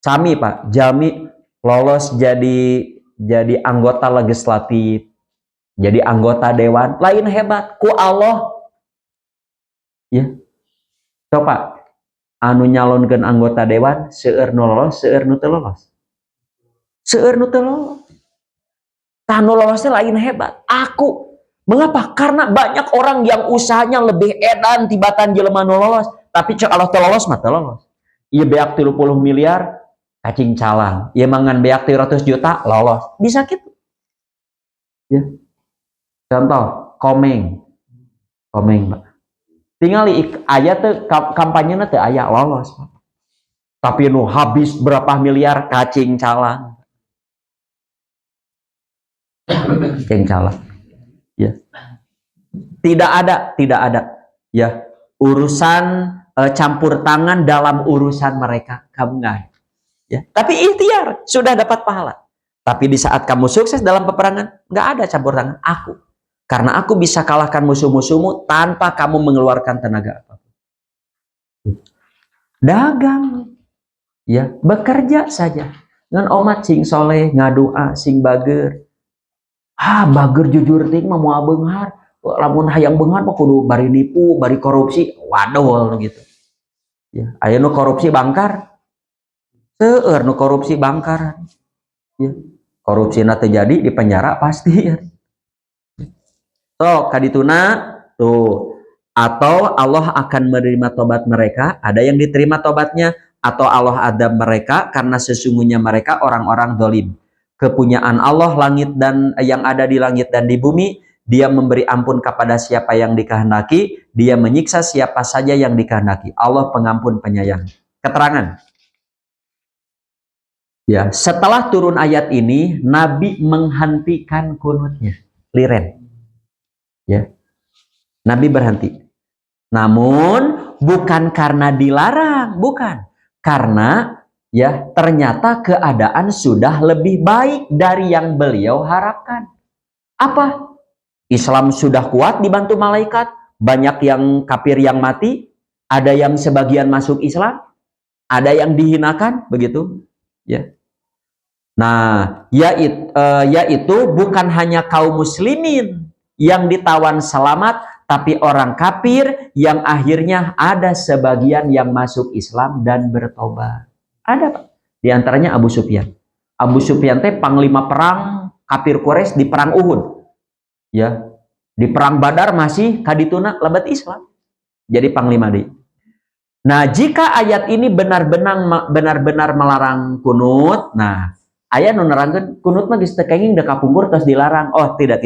Sami Pak, Jami lolos jadi anggota legislatif, jadi anggota dewan, lain hebat ku Allah. Ya, coba anu nyalonkeun anggota dewan seueur nu lolos seueur nu teu lolos. Seueur nu teu lolos. Tah nu lolosnya lain hebat. Aku. Mengapa? Karena banyak orang yang usahanya lebih edan tibatan jelema nu lolos, tapi cek Allah teu lolos mah teu lolos. Ieu beak 30 miliar cacing calang. Ieu mangan beak 300 juta lolos. Bisa gitu. Ya. Contoh, Komeng. Komeng, Pak. Tingali aya teu kampanyena teu aya lolos. Tapi nu habis berapa miliar cacing calang. Cacing calang. Ya. Tidak ada ya urusan campur tangan dalam urusan mereka, kamu nggak ya, tapi ikhtiar sudah dapat pahala. Tapi di saat kamu sukses dalam peperangan nggak ada campur tangan aku, karena aku bisa kalahkan musuh-musuhmu tanpa kamu mengeluarkan tenaga apapun. Dagang ya, bekerja saja dengan omat sing soleh ngadua sing bager. Bager jujur ting mah moal beunghar. Lamun hayang beunghar mah kudu bari nipu, bari korupsi. Waduh gitu. Ya, aya nu korupsi bangkar. Seueur nu korupsi bangkar. Ya. Korupsina teu jadi di penjara pasti ya. So, kadituna tuh atau Allah akan menerima tobat mereka, ada yang diterima tobatnya, atau Allah adab mereka karena sesungguhnya mereka orang-orang dolim. Kepunyaan Allah langit dan yang ada di langit dan di bumi, dia memberi ampun kepada siapa yang dikehendaki, dia menyiksa siapa saja yang dikehendaki. Allah pengampun penyayang. Keterangan. Ya, setelah turun ayat ini, Nabi menghentikan kunutnya, liren. Ya. Nabi berhenti. Namun bukan karena dilarang, bukan. Karena ya ternyata keadaan sudah lebih baik dari yang beliau harapkan. Apa? Islam sudah kuat dibantu malaikat, banyak yang kafir yang mati, ada yang sebagian masuk Islam, ada yang dihinakan, begitu. Ya. Nah, yaitu bukan hanya kaum muslimin yang ditawan selamat, tapi orang kafir yang akhirnya ada sebagian yang masuk Islam dan bertobat. Ada, Pak. Di antaranya Abu Sufyan. Abu Sufyan teh panglima perang kafir Quraisy di perang Uhud. Ya. Di perang Badar masih kadituna lebat Islam. Jadi panglima di. Nah, jika ayat ini benar-benar melarang kunut, nah, ayat nu nerangkeun kunut mah geus teu kenging da kapungkur tos dilarang. Oh, tidak.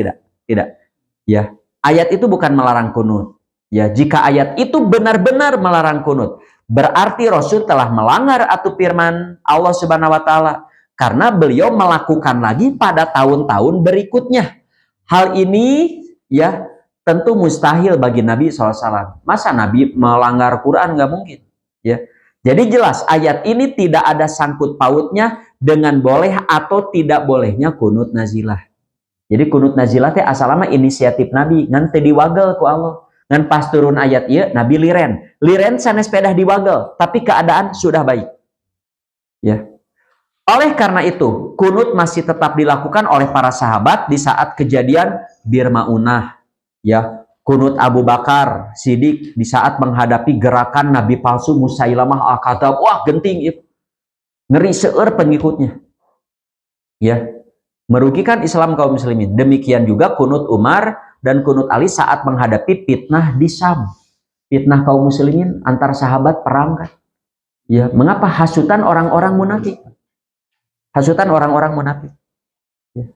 Ya. Ayat itu bukan melarang kunut. Ya, jika ayat itu benar-benar melarang kunut, berarti Rasul telah melanggar atuh firman Allah Subhanahu wa taala karena beliau melakukan lagi pada tahun-tahun berikutnya. Hal ini ya tentu mustahil bagi Nabi SAW. Masa Nabi melanggar Quran? Nggak mungkin. Ya. Jadi jelas ayat ini tidak ada sangkut pautnya dengan boleh atau tidak bolehnya kunut nazilah. Jadi kunut nazilah teh asalna inisiatif Nabi, ngan teu diwagel ku Allah. Ngan pas turun ayat ieu Nabi liren. Liren sanes pedah diwagel, tapi keadaan sudah baik. Ya. Oleh karena itu, kunut masih tetap dilakukan oleh para sahabat di saat kejadian Bir Maunah. Ya, kunut Abu Bakar Siddiq di saat menghadapi gerakan Nabi palsu Musailamah Al-Kadzab. Wah, genting itu. Ngeri seueur pengikutnya. Ya. Merugikan Islam kaum muslimin. Demikian juga kunut Umar dan kunut Ali saat menghadapi fitnah di Syam. Fitnah kaum muslimin antar sahabat perang kan. Ya, mengapa hasutan orang-orang munafik? Hasutan orang-orang munafik. Ya.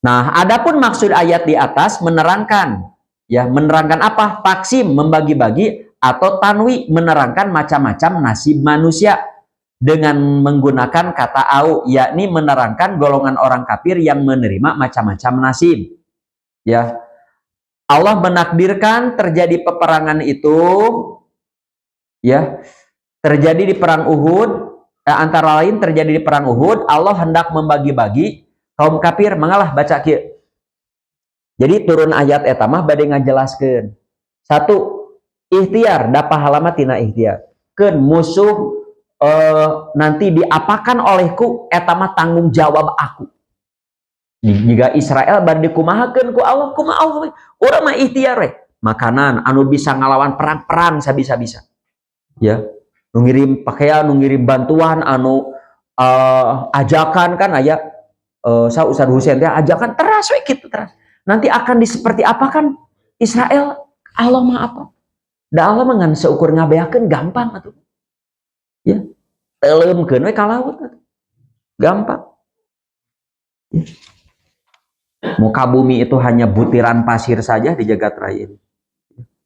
Nah, adapun maksud ayat di atas menerangkan, ya, menerangkan apa? Taksim, membagi-bagi, atau tanwi, menerangkan macam-macam nasib manusia. Dengan menggunakan kata au, yakni menerangkan golongan orang kafir yang menerima macam-macam nasib. Ya, Allah menakdirkan terjadi peperangan itu, ya, terjadi di perang Uhud. Antara lain terjadi di perang Uhud, Allah hendak membagi-bagi kaum kafir mengalah baca kieu. Jadi turun ayat eta mah bade ngajelaskeun. Satu, ikhtiar da pahala mah tina ikhtiar. Keun musuh nanti diapakan olehku eta mah tanggung jawab aku. Jika Israel bar dikumahakeun ku Allah, kumaha Allah urang mah ikhtiar we. makanan, anu bisa ngalawan perang-perang sabisa-bisa. Ya, nu ngirim pakaian, nu ngirim bantuan, anu ajakan kan aya sa Ustaz Husain teh ajakan teras we kitu teras. Nanti akan seperti apa kan Israel? Allah mah apa? Da Allah mah ngan seukur ngabeakeun gampang atuh. Ya, teuleumkeun we ka laut atuh. Gampang. Ya. Muka bumi itu hanya butiran pasir saja di jagat raya ini.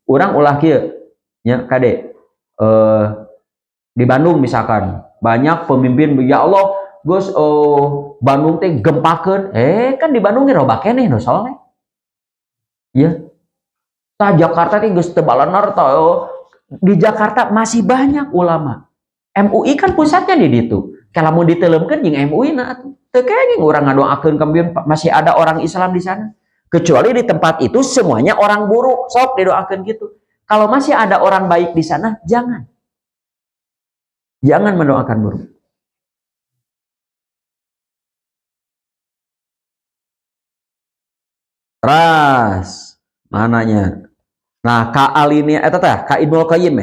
Urang ulah kieu nya kade di Bandung misalkan banyak pemimpin ya Allah Gus Bandung teh gempakeun kan di Bandung ge loba keneh nu soalnya ya tah Jakarta teh geus teu balanar tah di Jakarta masih banyak ulama MUI kan pusatnya di ditu kalau mau diteleumkeun jeung MUI na atuh teu kenging urang ngadoakeun kambieun masih ada orang Islam di sana kecuali di tempat itu semuanya orang buruk sok didoakeun gitu kalau masih ada orang baik di sana jangan mendoakan buruk. Ras mananya. Nah, ka alinea eta teh ka Ibnu Qayyim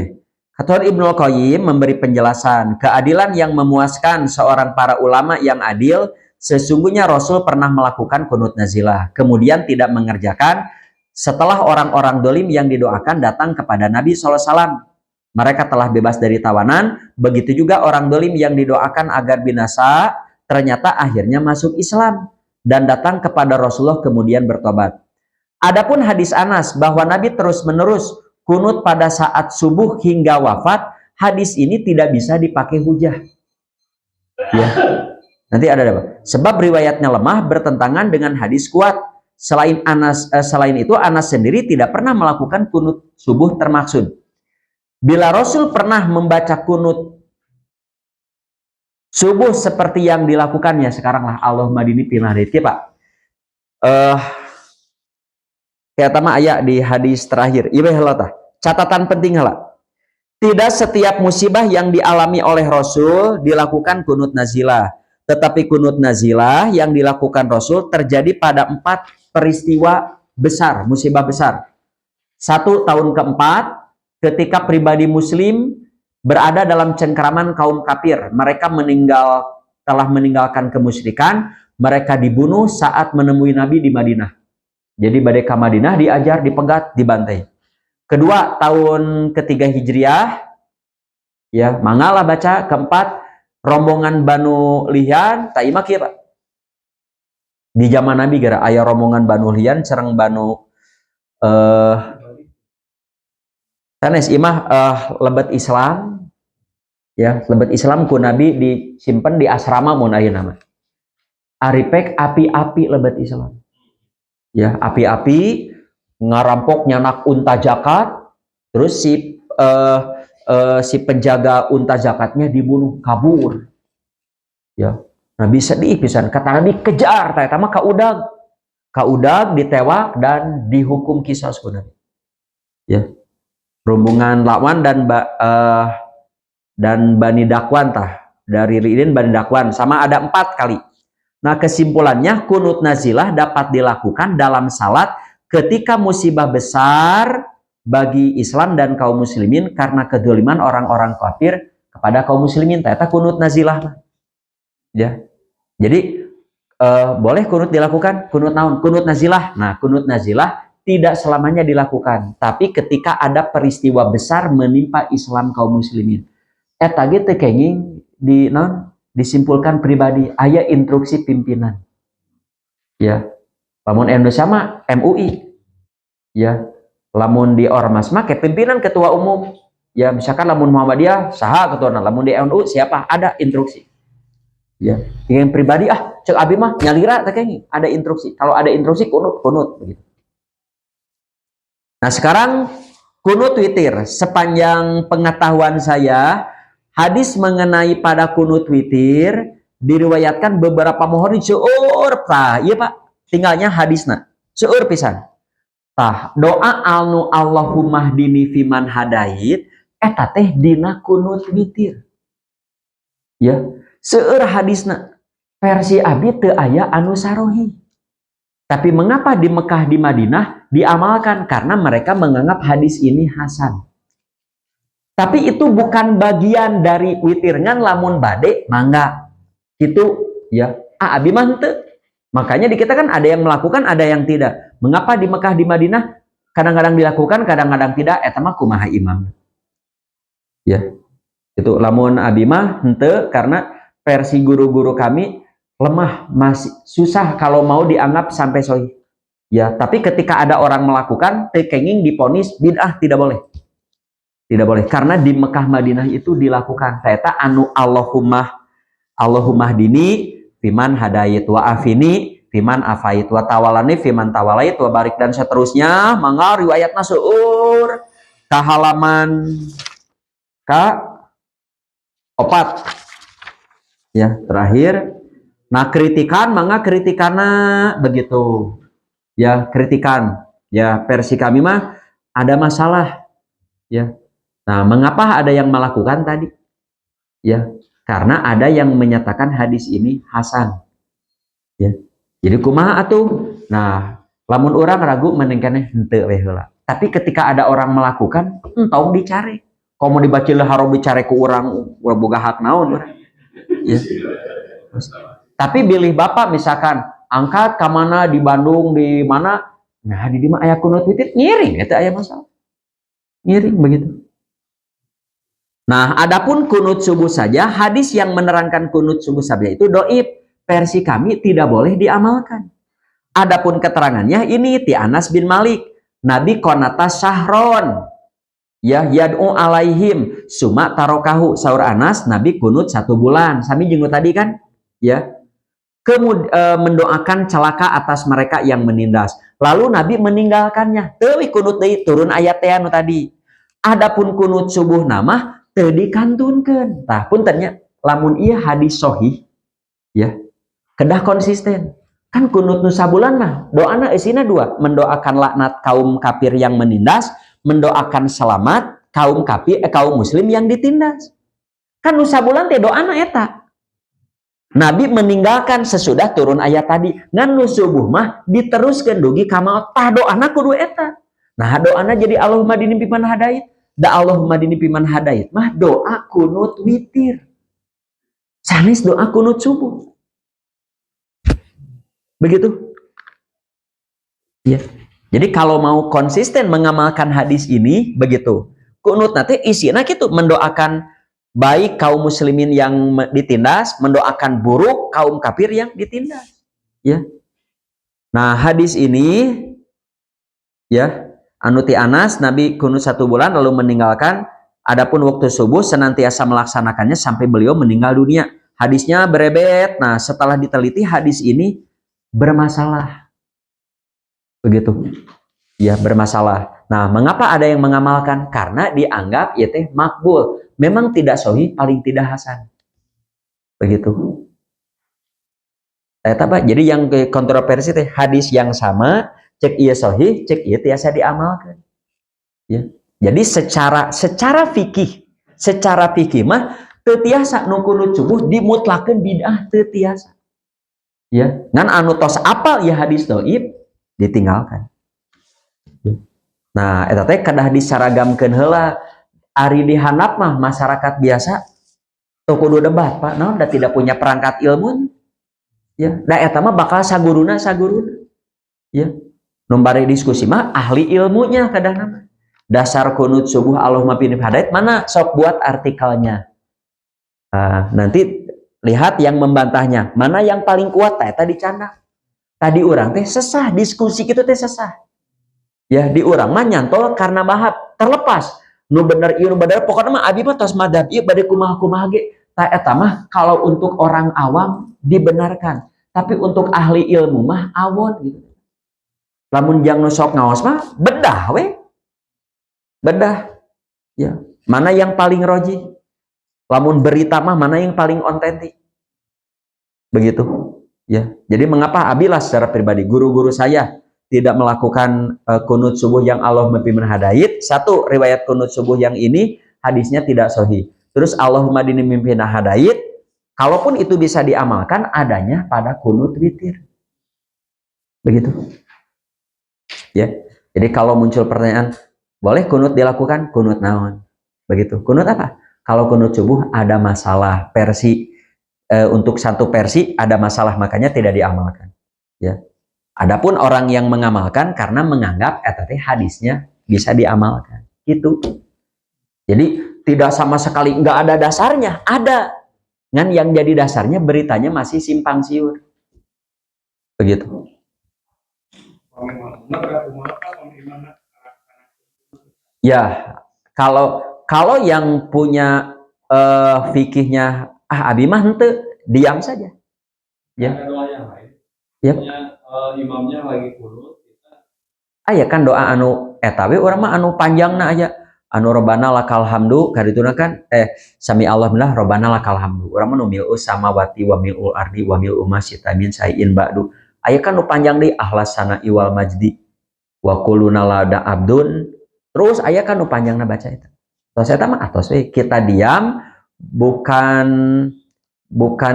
Katon Ibnu Qayyim memberi penjelasan keadilan yang memuaskan seorang para ulama yang adil sesungguhnya Rasul pernah melakukan kunut nazilah kemudian tidak mengerjakan setelah orang-orang dolim yang didoakan datang kepada Nabi SAW. Mereka telah bebas dari tawanan, begitu juga orang dolim yang didoakan agar binasa, ternyata akhirnya masuk Islam dan datang kepada Rasulullah kemudian bertobat. Adapun hadis Anas bahwa Nabi terus-menerus kunut pada saat subuh hingga wafat, hadis ini tidak bisa dipakai hujah. Ya. Nanti ada apa? Sebab riwayatnya lemah bertentangan dengan hadis kuat. Selain itu Anas sendiri tidak pernah melakukan kunut subuh termaksud. Bila Rasul pernah membaca kunut subuh seperti yang dilakukannya sekaranglah Allah madini pinah deui Pak. Kayak tama aya di hadis terakhir. Ieu heula tah. Catatan penting heula. Tidak setiap musibah yang dialami oleh Rasul dilakukan kunut nazilah. Tetapi kunut nazilah yang dilakukan Rasul terjadi pada 4 peristiwa besar, musibah besar. 1 tahun keempat ketika pribadi muslim berada dalam cengkeraman kaum kafir, mereka telah meninggalkan kemusyrikan, mereka dibunuh saat menemui Nabi di Madinah. Jadi badai ke Madinah diajar, dipegat, dibantai. Kedua, tahun ketiga Hijriah, ya, mangalah baca. Keempat, rombongan Banu Lihan, tak imak ya Pak. Di zaman Nabi gara aya rombongan Banu Lihan, serang Banu sanes imah lebet Islam ya lebet Islam ku Nabi disimpan di asrama mun ayeuna nama aripek api-api lebet Islam ya api-api ngarampok nyanak unta zakat terus si penjaga unta zakatnya dibunuh kabur ya Nabi sedih pisan kata Nabi kejar eta mah kaudag ditewak dan dihukum qisas ku Nabi ya rombongan lawan dan Bani Dakwan tah dari Ridin Bani Dakwan sama ada 4 kali. Nah kesimpulannya kunut nazilah dapat dilakukan dalam salat ketika musibah besar bagi Islam dan kaum muslimin karena kedoliman orang-orang kafir kepada kaum muslimin. Ternyata kunut nazilah ya. Jadi boleh kunut dilakukan kunut naon kunut nazilah. Nah kunut nazilah tidak selamanya dilakukan, tapi ketika ada peristiwa besar menimpa Islam kaum muslimin. Eta ge teu kenging disimpulkan pribadi, aya instruksi pimpinan. Ya. Lamun Indonesia mah MUI. Ya. Lamun di Ormas mah ke pimpinan ketua umum. Ya, misalkan lamun Muhammadiyah saha ketuana, lamun di NU siapa? Ada instruksi. Ya. Yang pribadi cek abi mah nyalira teu kenging, ada instruksi. Kalau ada instruksi kunut begitu. Nah sekarang kunut witir. Sepanjang pengetahuan saya, hadis mengenai pada kunut witir diriwayatkan beberapa mohon seueur tah. Iya Pak, tinggalnya hadisna. Seueur pisan. Tah, doa alnu Allahumma hdini fiman hadait eta teh dina kunut witir. Ya, seueur hadisna. Versi abi teu aya anu sarohi. Tapi mengapa di Mekah, di Madinah diamalkan? Karena mereka menganggap hadis ini hasan. Tapi itu bukan bagian dari witir ngan lamun bade mangga. Gitu ya. Abi mah henteu. Makanya di kita kan ada yang melakukan, ada yang tidak. Mengapa di Mekah, di Madinah kadang-kadang dilakukan, kadang-kadang tidak? Eta mah kumaha imam. Ya. Itu lamun abi mah henteu karena versi guru-guru kami lemah, masih susah kalau mau dianggap sampai sahih. Ya, tapi ketika ada orang melakukan, tekenging diponis bid'ah, tidak boleh. Tidak boleh karena di Mekah Madinah itu dilakukan. Eta anu Allahumma dini fiman hadayit wa afini fiman afait wa tawalani fiman tawalait wa barik dan seterusnya. Mangga riwayatna seueur ka halaman ka 4. Ya, terakhir. Nah, kritikan mangga kritikana begitu. Ya, kritikan. Ya, versi kami mah ada masalah. Ya. Nah, mengapa ada yang melakukan tadi? Ya, karena ada yang menyatakan hadis ini hasan. Ya. Jadi kumaha atuh? Nah, lamun orang ragu menengkane henteu we heula. Tapi ketika ada orang melakukan, tong dicari. Kalau mau dibaca harum dicari ku urang boga hak naon. Ya. Tapi bilih Bapak misalkan angkat ke mana di Bandung di mana, nah di mah aya kunut witir ngiring eta aya masalah. Ngiring begitu. Nah, adapun kunut subuh saja, hadis yang menerangkan kunut subuh saja itu doib. Versi kami tidak boleh diamalkan. Adapun keterangannya ini ti Anas bin Malik. Nabi konata syahron. Ya yad'u alaihim suma tarokahu. Saur Anas, Nabi kunut 1 bulan. Sami jeung tadi kan? Ya. Mendoakan celaka atas mereka yang menindas. Lalu Nabi meninggalkannya. Teuwi kunut deui turun ayat teh anu tadi. Adapun kunut subuh nama teu dikantunkeun. Tah puntennya lamun ieu hadis sahih ya, kedah konsisten. Kan kunut nu sabulan mah doana isina 2, mendoakan laknat kaum kafir yang menindas, mendoakan selamat kaum muslim yang ditindas. Kan nu sabulan teh doana eta. Nabi meninggalkan sesudah turun ayat tadi. Ngan nu subuh mah diteruskeun dugi ka maot. Tah doana kudu eta. Nah doana jadi Allahumma dini piman hadait. Da Allahumma dini piman hadait mah doa kunut witir. Sanes doa kunut subuh. Begitu. Ya. Jadi kalau mau konsisten mengamalkan hadis ini begitu. Kunut nanti isinya gitu mendoakan baik kaum muslimin yang ditindas, mendoakan buruk kaum kafir yang ditindas. Ya. Nah, hadis ini ya, anu ti Anas Nabi kunut 1 bulan lalu meninggalkan. Adapun waktu subuh senantiasa melaksanakannya sampai beliau meninggal dunia. Hadisnya berebet. Nah, setelah diteliti hadis ini bermasalah. Begitu. Ya, bermasalah. Nah, mengapa ada yang mengamalkan? Karena dianggap ya teh makbul. Memang tidak sahih, paling tidak hasan. Begitu. Jadi yang kontroversi teh hadis yang sama, cek ieu sahih, cek ieu tiasa diamalkan. Ya. Jadi secara fikih mah teu tiasa nu kunut subuh dimutlakeun bid'ah teu tiasa. Ya, ngan anu tos apal ya hadis dhaif ditinggalkan. Nah, eta teh kadah disaragamkeun heula. Ari di handap mah masyarakat biasa teu kudu debat, Pak. Naon da tidak punya perangkat ilmu. Ya, da eta mah bakal saguruna. Ya. Nu bari diskusi mah ahli ilmunya kadang nama. Dasar kunut subuh Allahumma bini hadait mana sok buat artikelnya. Nanti lihat yang membantahnya. Mana yang paling kuat eta dicanda. Tadi orang teh sesah, diskusi gitu teh sesah. Ya di orang mah nyantol karena bahap terlepas. Nu bener ieu nu bener pokoknya mah abi mah tos madzhab ieu bade kumaha-kumaha ge. Tah eta mah kalau untuk orang awam dibenarkan. Tapi untuk ahli ilmu mah awon gitu. Lamun jang nu sok ngaos mah bedah we. Bedah. Ya, mana yang paling roji? Lamun berita mah mana yang paling otentik? Begitu. Ya. Jadi mengapa abilah secara pribadi guru-guru saya tidak melakukan kunut subuh yang Allahumma biman hadait? 1, riwayat kunut subuh yang ini hadisnya tidak sahih. Terus Allahumma dini mimpina hadait, kalaupun itu bisa diamalkan adanya pada kunut witir. Begitu. Ya. Jadi kalau muncul pertanyaan, boleh kunut dilakukan? Kunut naon? Begitu. Kunut apa? Kalau kunut subuh ada masalah versi untuk satu versi ada masalah makanya tidak diamalkan. Ya. Adapun orang yang mengamalkan karena menganggap tadi hadisnya bisa diamalkan. Gitu. Jadi tidak sama sekali nggak ada dasarnya, ada. Ngan yang jadi dasarnya beritanya masih simpang siur. Begitu. Ya, kalau kalau yang punya fikihnya abi mah henteu, diam saja. Ya. Ada doa yang lain. Ya. Imamnya lagi kunut. Ya kan doa anu eta we urang mah anu panjangna aja. Anu robana lakal hamdu karituna kan sami Allah billah robana lakal hamdu. Urang mah nu mil'us samawati wa mil'ul ardi wa mil'u ma syi'ta min syai'in ba'du. Aya kan nu panjang deui ahlas sana iwal majdi wa quluna lada abdun. Terus aya kan nu panjangna baca eta. Tos eta mah atos we kita diam bukan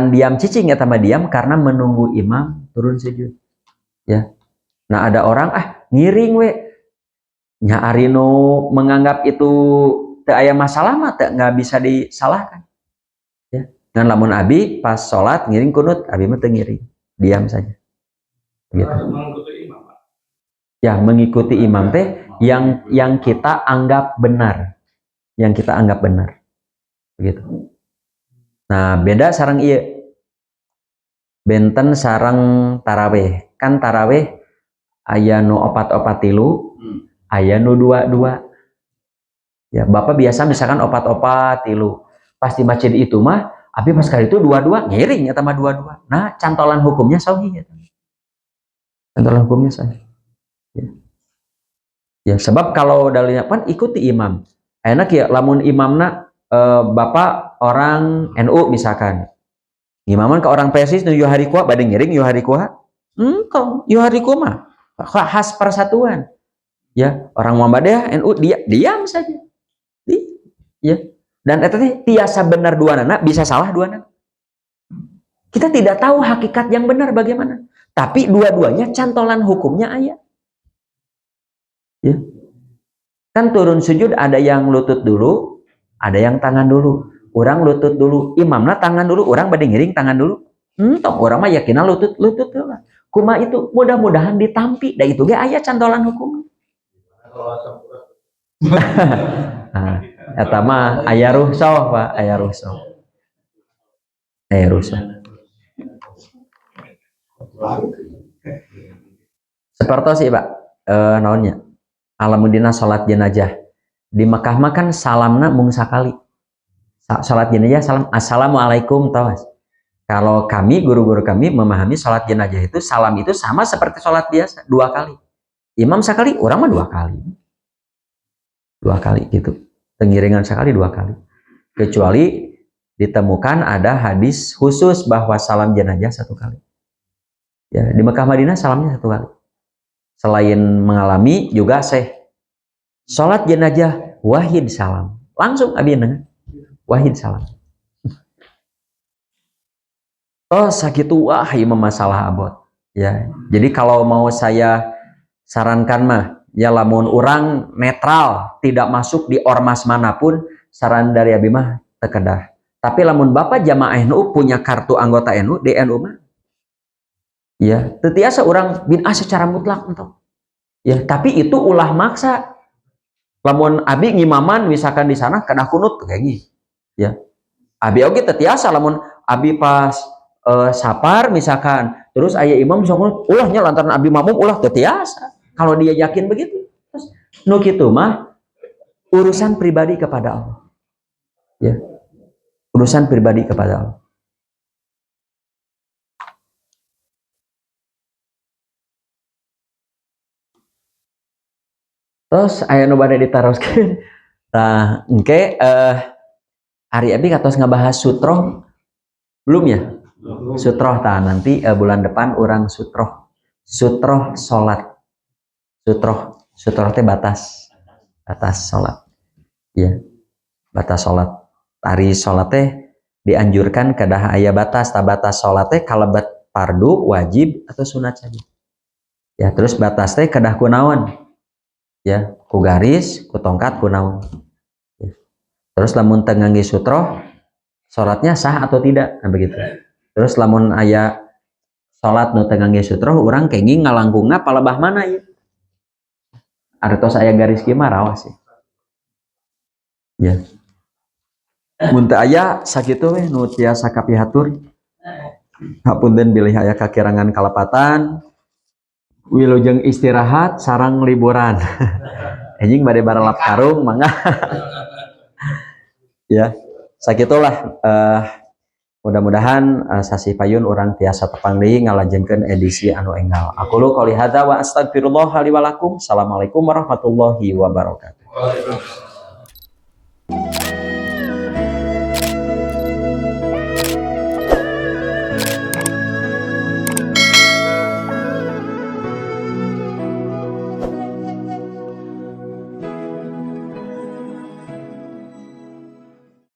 diam cicing eta mah diam karena menunggu imam turun sujud. Ya. Nah ada orang ngiring we nya arino menganggap itu teu aya masalah mah teu nggak bisa disalahkan. Ya. Dan lamun abi pas sholat ngiring kunut, abi mah teu ngiring, diam saja. Gitu. Ya mengikuti imam teh yang kita anggap benar, yang kita anggap benar. Begitu. Nah beda sareng ieu. Benten sareng taraweh. Kan taraweh aya nu opat-opat tilu, aya nu dua-dua. Ya, Bapak biasa misalkan opat-opat tilu. Pas di masjid itu mah, abi pas kali itu dua-dua ngiring eta mah dua-dua. Nah, cantolan hukumnya sahih ya. Cantolan hukumnya sahih. Ya. Ya, sebab kalau dalilnya kan ikuti imam. Enak ya lamun imamna Bapak orang NU misalkan. Imaman ke orang PSI nu hari kuah bade ngiring hari kuah. Kok hari kuah mah khas persatuan. Ya, orang Muhammadiyah NU diam saja. Ya. Dan itu tiasa benar dua anak, bisa salah dua anak. Kita tidak tahu hakikat yang benar bagaimana. Tapi dua-duanya cantolan hukumnya ayat. Ya. Kan turun sujud ada yang lutut dulu, ada yang tangan dulu. Orang lutut dulu, imamnya tangan dulu, orang bade ngiring tangan dulu. Tong orang mah yakinna lutut dulu. Kuma itu mudah-mudahan ditampi, da itu ge aya cantolan hukum. Nah, eta mah aya ruhsah, Pak, aya ruhsah. Aya ruhsah. Seperti sih, Pak. Naonnya? Alamudina salat jenazah. Di Mekah mah kan salamna mung sakali. Salat jenazah salam assalamualaikum tawas. Kalau kami guru-guru kami memahami salat jenazah itu salam itu sama seperti salat biasa, dua kali. Imam sekali, orang mah dua kali. Dua kali gitu. Pengiringan sekali dua kali. Kecuali ditemukan ada hadis khusus bahwa salam jenazah satu kali. Ya, di Mekah Madinah salamnya satu kali. Selain mengalami juga salat jenazah wahid salam. Langsung abi dengar. Wahid salam. Oh, sakitu wah ieu masalah abot. Ya. Jadi kalau mau saya sarankan mah ya lamun orang netral, tidak masuk di ormas manapun, saran dari abi mah teu kedah. Tapi lamun Bapak jamaah NU punya kartu anggota NU, di NU mah ya, teu tiasa orang bid'ah secara mutlak entok. Ya, tapi itu ulah maksa. Lamun abi ngimaman misalkan di sana kena kunut kayak gini. Ya. Abi oge teu tiasa lamun abi pas sapar misalkan, terus aya imam misalkan ulahnya lantaran abi makmum ulah teu tiasa. Kalau dia yakin begitu. Terus nu kitu mah urusan pribadi kepada Allah. Ya. Urusan pribadi kepada Allah. Terus aya nu bade ditaroskeun. Nah, engke hari abi katos ngabahas sutroh belum ya? Sutroh nanti bulan depan orang sutroh salat. Sutroh teh batas salat. Ya. Batas salat. Hari salat teh dianjurkan kedah aya batas salat teh kalebat fardu, wajib atau sunat saja. Ya terus batas teh kedah kunaon ya, ku garis ku tongkat ku naon ya. Terus lamun teu ngangge sutro salatnya sah atau tidak, nah begitu. Terus lamun aya salat nu teu ngangge sutro urang kenging ngalangkungna palebah mana ya, artos aya garis kieu mah raos ya. Mun teu aya sakitu we nu tiasa kapihatur, hapunten bilih aya kakirangan kalapatan wilujeng istirahat sarang liburan. Anjing bade baralap karung mangga. Ya, sakitulah mudah-mudahan sasi payun orang tiasa tepang deui ngalajengkeun edisi anu enggal. Aqulu qouli hadza wa astagfirullah li wa lakum. Assalamualaikum warahmatullahi wabarakatuh.